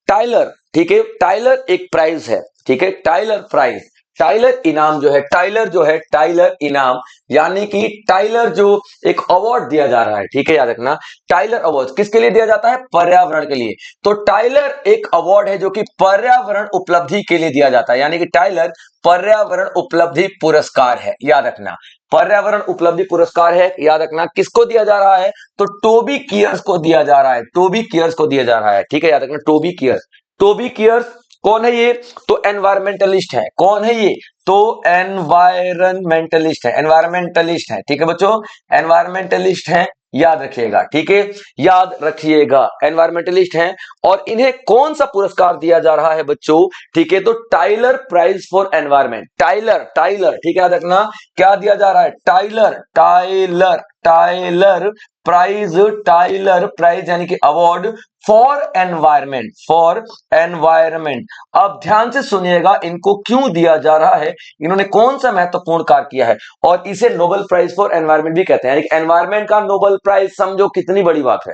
टाइलर, ठीक है, टाइलर एक प्राइज है, ठीक है, टाइलर प्राइज, टाइलर इनाम जो है, टाइलर जो है, टाइलर इनाम, यानी कि टाइलर जो एक अवार्ड दिया जा रहा है, ठीक है, याद रखना। टाइलर अवार्ड किसके लिए दिया जाता है? पर्यावरण के लिए। तो टाइलर एक अवार्ड है जो कि पर्यावरण उपलब्धि के लिए दिया जाता है, यानी कि टाइलर पर्यावरण उपलब्धि पुरस्कार है, याद रखना। पर्यावरण उपलब्धि पुरस्कार है, याद रखना। किसको दिया जा रहा है? तो टोबी कियर्स को दिया जा रहा है, टोबी कियर्स को दिया जा रहा है, ठीक है, याद रखना। टोबी कियर्स, टोबी कियर्स कौन है ये? तो एनवायरमेंटलिस्ट है। कौन है ये? तो एनवायरमेंटलिस्ट है, एनवायरमेंटलिस्ट है, ठीक है बच्चों, एनवायरमेंटलिस्ट है, याद रखिएगा, ठीक है, याद रखिएगा, एनवायरमेंटलिस्ट हैं। और इन्हें कौन सा पुरस्कार दिया जा रहा है बच्चों? ठीक है, तो Tyler prize for environment, Tyler, Tyler, ठीक है, याद रखना। क्या दिया जा रहा है? Tyler, Tyler, Tyler prize, Tyler prize यानी कि award for environment, for environment. अब ध्यान से सुनिएगा, इनको क्यों दिया जा रहा है, इन्होंने कौन सा महत्वपूर्ण कार्य किया है, और इसे नोबेल प्राइज फॉर एनवायरमेंट भी कहते हैं, यानी कि एनवायरमेंट का नोबेल प्राइज, समझो कितनी बड़ी बात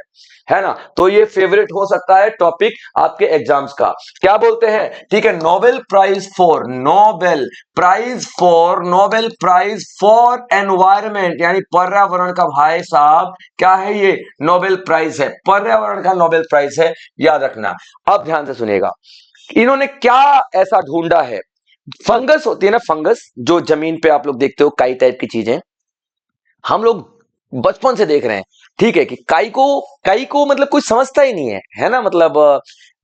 है ना। तो ये फेवरेट हो सकता है टॉपिक आपके एग्जाम्स का। क्या बोलते हैं? ठीक है, Nobel prize for, Nobel prize for, Nobel prize for environment, यानी पर्यावरण का, भाई साहब क्या है ये? नोबेल प्राइज है, पर्यावरण का नोबेल प्राइज है, याद रखना। अब ध्यान से सुनिएगा, इन्होंने क्या ऐसा ढूंढा है। फंगस होती है ना, फंगस जो जमीन पे आप लोग देखते हो, काई टाइप की चीजें, हम लोग बचपन से देख रहे हैं, ठीक है, कि काई को मतलब कोई समझता ही नहीं है ना, मतलब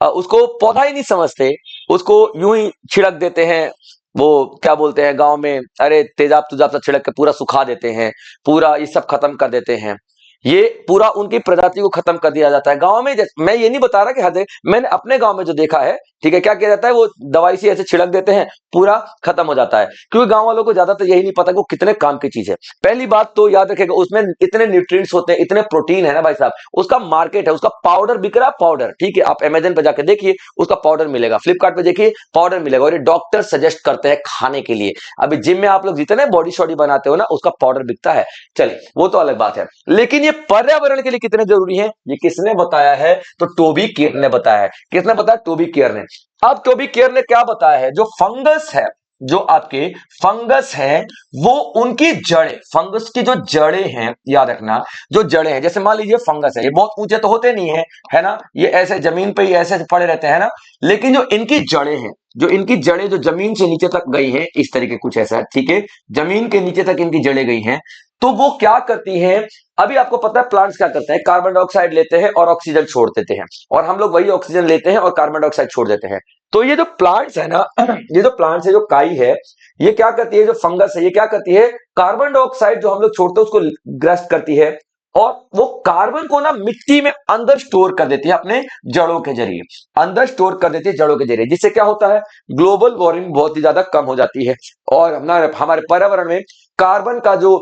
उसको पौधा ही नहीं समझते, उसको यूं ही छिड़क देते हैं। वो क्या बोलते हैं गांव में, अरे तेजाब तुजाब सा छिड़क के पूरा सुखा देते हैं, पूरा ये सब खत्म कर देते हैं, ये पूरा उनकी प्रजाति को खत्म कर दिया जाता है गांव में। मैं ये नहीं बता रहा कि हद है, मैंने अपने गांव में जो देखा है, ठीक है, क्या किया जाता है, वो दवाई से ऐसे छिड़क देते हैं, पूरा खत्म हो जाता है, क्योंकि गांव वालों को ज्यादातर यही नहीं पता कि वो कितने काम की चीज है। पहली बात तो याद रखेगा, उसमें इतने न्यूट्रिएंट्स होते हैं, इतने प्रोटीन है ना भाई साहब, उसका मार्केट है, उसका पाउडर बिक रहा है, पाउडर, ठीक है, आप अमेजन पे जाकर देखिए, उसका पाउडर मिलेगा, फ्लिपकार्ट पे देखिए पाउडर मिलेगा, और ये डॉक्टर सजेस्ट करते हैं खाने के लिए। अभी जिम में आप लोग जितने बॉडी शॉडी बनाते हो ना, उसका पाउडर बिकता है, चलिए वो तो अलग बात है। लेकिन ये पर्यावरण के लिए कितने जरूरी हैं, ये किसने बताया है, तो टोबी केयर ने बताया है। किसने बताया, टोबी केयर ने। अब टोबी केयर ने क्या बताया है, जो फंगस है, जो आपके फंगस है, वो उनकी जड़ें, फंगस की जो जड़ें हैं, याद रखना, जो जड़ें हैं, जैसे मान लीजिए फंगस है, ये बहुत ऊंचे तो होते नहीं है ना, ये ऐसे जमीन पे ही ऐसे पड़े रहते हैं ना, लेकिन जो इनकी जड़ें हैं, जो इनकी जड़ें जो जमीन से नीचे तक गई हैं, इस तरीके कुछ ऐसा है, ठीक है, जमीन के नीचे तक इनकी जड़ें गई हैं, तो वो क्या करती हैं, अभी आपको पता है प्लांट्स क्या करते हैं, कार्बन डाइऑक्साइड लेते हैं और ऑक्सीजन छोड़ देते हैं, और हम लोग वही ऑक्सीजन लेते हैं और कार्बन डाइऑक्साइड छोड़ देते हैं। तो ये जो प्लांट्स है ना, ये जो प्लांट्स है, जो काई है, ये क्या करती है, जो फंगस है, ये क्या करती है, कार्बन डाइऑक्साइड जो हम लोग छोड़ते हैं उसको ग्रस्त करती है, और वो कार्बन को ना मिट्टी में अंदर स्टोर कर देती है, अपने जड़ों के जरिए अंदर स्टोर कर देती है, जड़ों के जरिए, जिससे क्या होता है, ग्लोबल वार्मिंग बहुत ही ज्यादा कम हो जाती है, और हमारे पर्यावरण में कार्बन का जो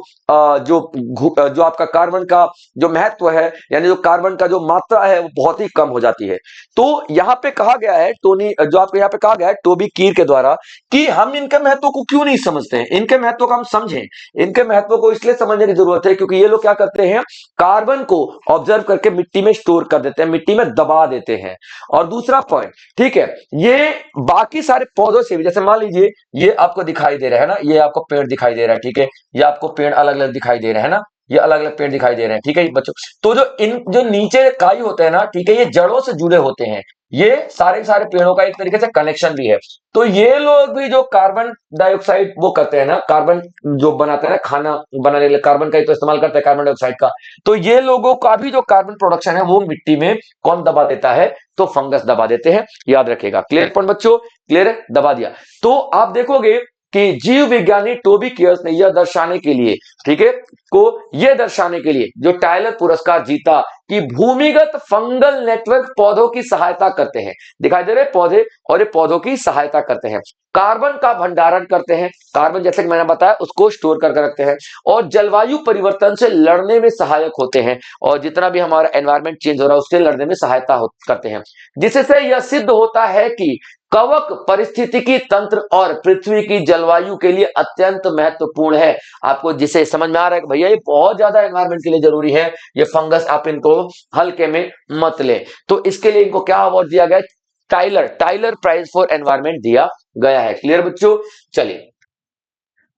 आपका कार्बन का जो महत्व है, यानी जो कार्बन का जो मात्रा है, वो बहुत ही कम हो जाती है। तो यहां पे कहा गया है, जो आपको यहां पे कहा गया है टोबी कीर के द्वारा, कि हम इनके महत्व को क्यों नहीं समझते हैं, इनके महत्व को हम समझें। इनके महत्व को इसलिए समझने की जरूरत है क्योंकि ये लोग क्या करते हैं, कार्बन को ऑब्जर्व करके मिट्टी में स्टोर कर देते हैं, मिट्टी में दबा देते हैं। और दूसरा पॉइंट, ठीक है, ये बाकी सारे पौधों से भी, जैसे मान लीजिए ये आपको दिखाई दे रहा है ना, ये आपको पेड़ दिखाई दे रहा है, ठीक है, ये आपको पेड़ अलग अलग दिखाई दे रहे हैं ना, ये अलग अलग पेड़ दिखाई दे रहे हैं, ठीक है बच्चों। तो जो नीचे काई होते हैं ना, ठीक है, ये जड़ों से जुड़े होते हैं, ये सारे सारे पेड़ों का एक तरीके से कनेक्शन भी है। तो ये लोग भी जो कार्बन डाइऑक्साइड वो करते हैं ना, कार्बन जो बनाते हैं ना, खाना बनाने के लिए कार्बन का ही तो इस्तेमाल करते हैं, कार्बन डाइऑक्साइड का। तो ये लोगों का भी जो कार्बन प्रोडक्शन है, वो मिट्टी में कौन दबा देता है, तो फंगस दबा देते हैं, याद रखिएगा। क्लियर पॉइंट बच्चों, क्लियर है, दबा दिया। तो आप देखोगे कि जीव विज्ञानी टोबी केयर्स ने यह दर्शाने के लिए, ठीक है, यह दर्शाने के लिए जो टायलर पुरस्कार जीता कि भूमिगत फंगल नेटवर्क पौधों की सहायता करते हैं, दिखाई दे रहे पौधे, और ये पौधों की सहायता करते हैं, कार्बन का भंडारण करते हैं, कार्बन जैसे कि मैंने बताया उसको स्टोर करके रखते हैं, और जलवायु परिवर्तन से लड़ने में सहायक होते हैं, और जितना भी हमारा एनवायरमेंट चेंज हो रहा है उससे लड़ने में सहायता करते हैं, जिससे यह सिद्ध होता है कि कवक पारिस्थितिकी तंत्र और पृथ्वी की जलवायु के लिए अत्यंत महत्वपूर्ण है। आपको जिसे समझ में आ रहा है कि भैया ये बहुत ज्यादा एनवायरमेंट के लिए जरूरी है, ये फंगस आप इनको हल्के में मत ले, तो इसके लिए इनको क्या अवार्ड दिया गया, टाइलर प्राइज फॉर एनवायरमेंट दिया गया है। क्लियर बच्चों, चलिए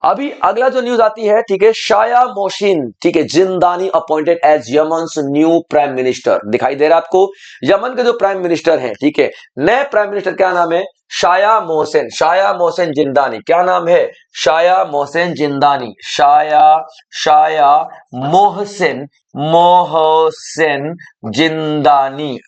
अभी अगला जो न्यूज आती है, ठीक है, शाया मोहसिन, ठीक है, Zindani appointed as Yemen's new prime minister, दिखाई दे रहा है आपको, यमन के जो प्राइम मिनिस्टर हैं, ठीक है, नए प्राइम मिनिस्टर क्या नाम है, शाया मोहसिन जिंदानी, क्या नाम है, शाया मोहसिन जिंदानी, शाया मोहसिन जिंदानी,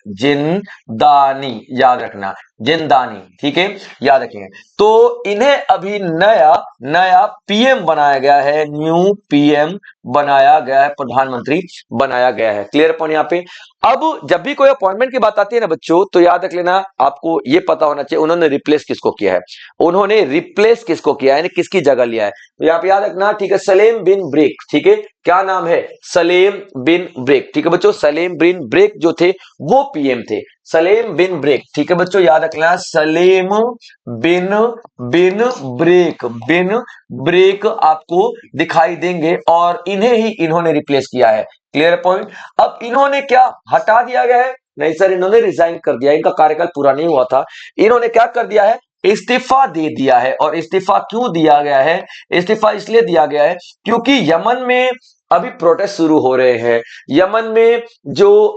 याद रखना, जिंदानी, ठीक है, याद रखेंगे। तो इन्हें अभी नया पीएम बनाया गया है, न्यू पीएम बनाया गया है, प्रधानमंत्री बनाया गया है। क्लियर पॉइंट यहाँ पे। अब जब भी कोई अपॉइंटमेंट की बात आती है ना बच्चों, तो याद रख लेना, आपको ये पता होना चाहिए उन्होंने रिप्लेस किसको किया है, यानी किसकी जगह लिया है। तो यहाँ पे याद रखना, ठीक है, सलेम बिन ब्रेक, ठीक है, क्या नाम है, सलेम बिन ब्रेक, ठीक है बच्चों, सलेम बिन ब्रेक जो थे वो पीएम थे, सलेम बिन ब्रेक, ठीक है बच्चों, याद रखना, सलेम बिन बिन ब्रेक आपको दिखाई देंगे, और इन्होंने रिप्लेस किया है। Clear point. अब इन्होंने क्या हटा दिया गया है, नहीं सर, इन्होंने रिजाइन कर दिया, इनका कार्यकाल पूरा नहीं हुआ था, इन्होंने क्या कर दिया है, इस्तीफा दे दिया है। और इस्तीफा क्यों दिया गया है, इस्तीफा इसलिए दिया गया है क्योंकि यमन में अभी प्रोटेस्ट शुरू हो रहे हैं, यमन में जो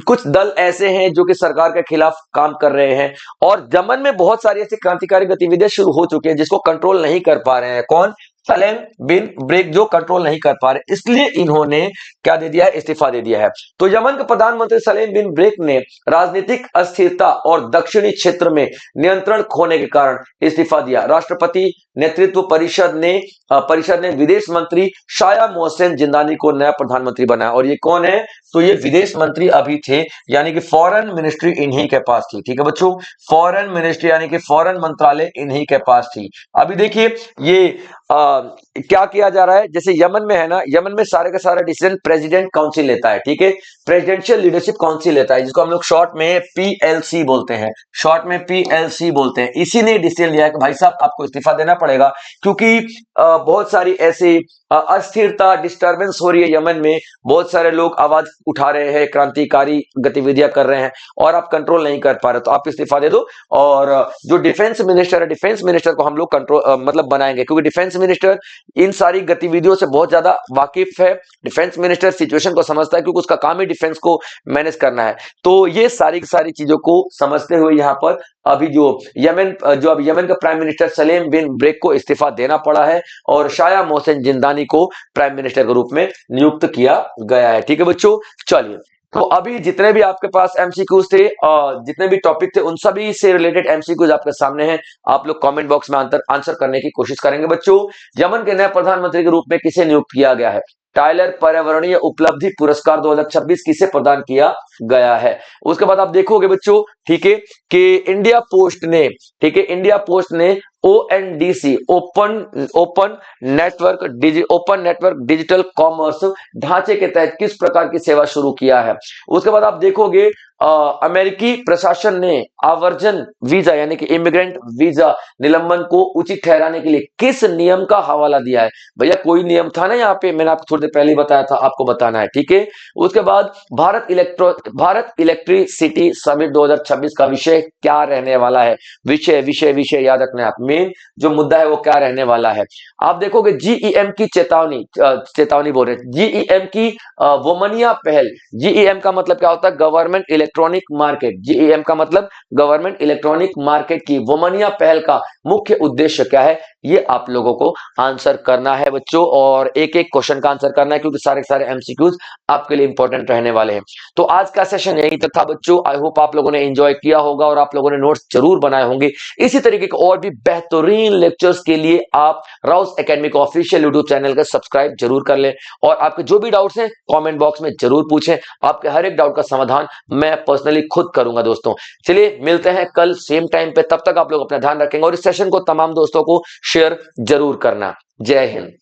कुछ दल ऐसे हैं जो कि सरकार के खिलाफ काम कर रहे हैं, और यमन में बहुत सारी ऐसी क्रांतिकारी गतिविधियां शुरू हो चुकी हैं जिसको कंट्रोल नहीं कर पा रहे हैं, कौन, सलेम बिन ब्रेक जो कंट्रोल नहीं कर पा रहे, इसलिए इन्होंने क्या दे दिया है, इस्तीफा दे दिया है। तो यमन के प्रधानमंत्री सलेम बिन ब्रेक ने राजनीतिक अस्थिरता और दक्षिणी क्षेत्र में नियंत्रण खोने के कारण इस्तीफा दिया। राष्ट्रपति नेतृत्व परिषद ने विदेश मंत्री शाया मोहसिन जिंदानी को नया प्रधानमंत्री बनाया, और ये कौन है, तो ये विदेश मंत्री अभी थे, यानी कि फॉरेन मिनिस्ट्री इन्हीं के पास थी, ठीक है बच्चों, फॉरेन मिनिस्ट्री यानी कि फॉरेन मंत्रालय इन्हीं के पास थी। अभी देखिए ये क्या किया जा रहा है, जैसे यमन में है ना, यमन में सारे का सारा डिसीजन प्रेसिडेंट काउंसिल लेता है, ठीक है, प्रेसिडेंशियल लीडरशिप काउंसिल लेता है, जिसको हम लोग शॉर्ट में पीएलसी बोलते हैं, शॉर्ट में पीएलसी बोलते हैं। इसी ने डिसीजन लिया है कि भाई साहब आपको इस्तीफा देना पड़ेगा, क्योंकि बहुत सारी ऐसी अस्थिरता, डिस्टर्बेंस हो रही है यमन में, बहुत सारे लोग आवाज उठा रहे हैं, क्रांतिकारी गतिविधियां कर रहे हैं, और आप कंट्रोल नहीं कर पा रहे, तो आप इस्तीफा दे दो। और जो डिफेंस मिनिस्टर है, डिफेंस मिनिस्टर को हम लोग कंट्रोल मतलब बनाएंगे, क्योंकि डिफेंस मिनिस्टर इन सारी गतिविधियों से बहुत ज्यादा वाकिफ है। डिफेंस मिनिस्टर सिचुएशन को समझता है, क्योंकि उसका काम ही डिफेंस को मैनेज करना है। तो ये सारी की सारी चीजों को समझते हुए यहाँ पर अभी जो अभी यमन का प्राइम मिनिस्टर सलेम बिन ब्रेक को इस्तीफा देना पड़ा है, और शाया मोहसिन जिंदानी को प्राइम मिनिस्टर के रूप में नियुक्त किया गया है। ठीक है बच्चों, चलिए, तो अभी जितने भी आपके पास एमसीक्यूज थे, जितने भी टॉपिक थे, उन सभी से रिलेटेड एमसीक्यूज आपके सामने हैं। आप लोग कमेंट बॉक्स में आंसर करने की कोशिश करेंगे बच्चों। यमन के नए प्रधानमंत्री के रूप में किसे नियुक्त किया गया है? टाइलर पर्यावरणीय उपलब्धि पुरस्कार 2026 किसे प्रदान किया गया है? उसके बाद आप देखोगे बच्चों, ठीक है, कि इंडिया पोस्ट ने, ठीक है, इंडिया पोस्ट ने ONDC, open network digital commerce ढांचे के तहत किस प्रकार की सेवा शुरू किया है? उसके बाद आप देखोगे अमेरिकी प्रशासन ने आवर्जन वीजा यानी कि इमिग्रेंट वीजा निलंबन को उचित ठहराने के लिए किस नियम का हवाला दिया है? भैया कोई नियम था ना, यहाँ पे मैंने आपको थोड़ी देर पहले ही बताया था, आपको बताना है, ठीक है। उसके बाद भारत इलेक्ट्रिसिटी समिट 2026 का विषय क्या रहने वाला है? विषय विषय विषय याद रखना है आप, मेन जो मुद्दा है वो क्या रहने वाला है? आप देखोगे जीईएम की चेतावनी बोल रहे, जीईएम की वोमनिया पहल। जीईएम का मतलब क्या होता है? Government electronic market. जीईएम का मतलब गवर्नमेंट इलेक्ट्रॉनिक मार्केट की वोमनिया पहल का मुख्य उद्देश्य क्या है? ये आप लोगों को आंसर करना है बच्चों, और एक एक क्वेश्चन का आंसर करना है, क्योंकि सारे सारे एमसीक्यूज आपके लिए इंपॉर्टेंट रहने वाले हैं। तो आज का सेशन यही तक था बच्चों। आई होप आप लोगों ने एंजॉय किया होगा, और आप लोगों ने नोट्स जरूर बनाए होंगे। इसी तरीके के और भी बेहतरीन लेक्चर्स के लिए आप राउस एकेडमी को ऑफिशियल यूट्यूब चैनल का सब्सक्राइब जरूर कर लें, और आपके जो भी डाउट्स हैं कमेंट बॉक्स में जरूर पूछें। आपके हर एक डाउट का समाधान मैं पर्सनली खुद करूंगा दोस्तों। चलिए मिलते हैं कल सेम टाइम पे, तब तक आप लोग अपना ध्यान रखेंगे, और इस सेशन को तमाम दोस्तों को शेयर जरूर करना। जय हिंद।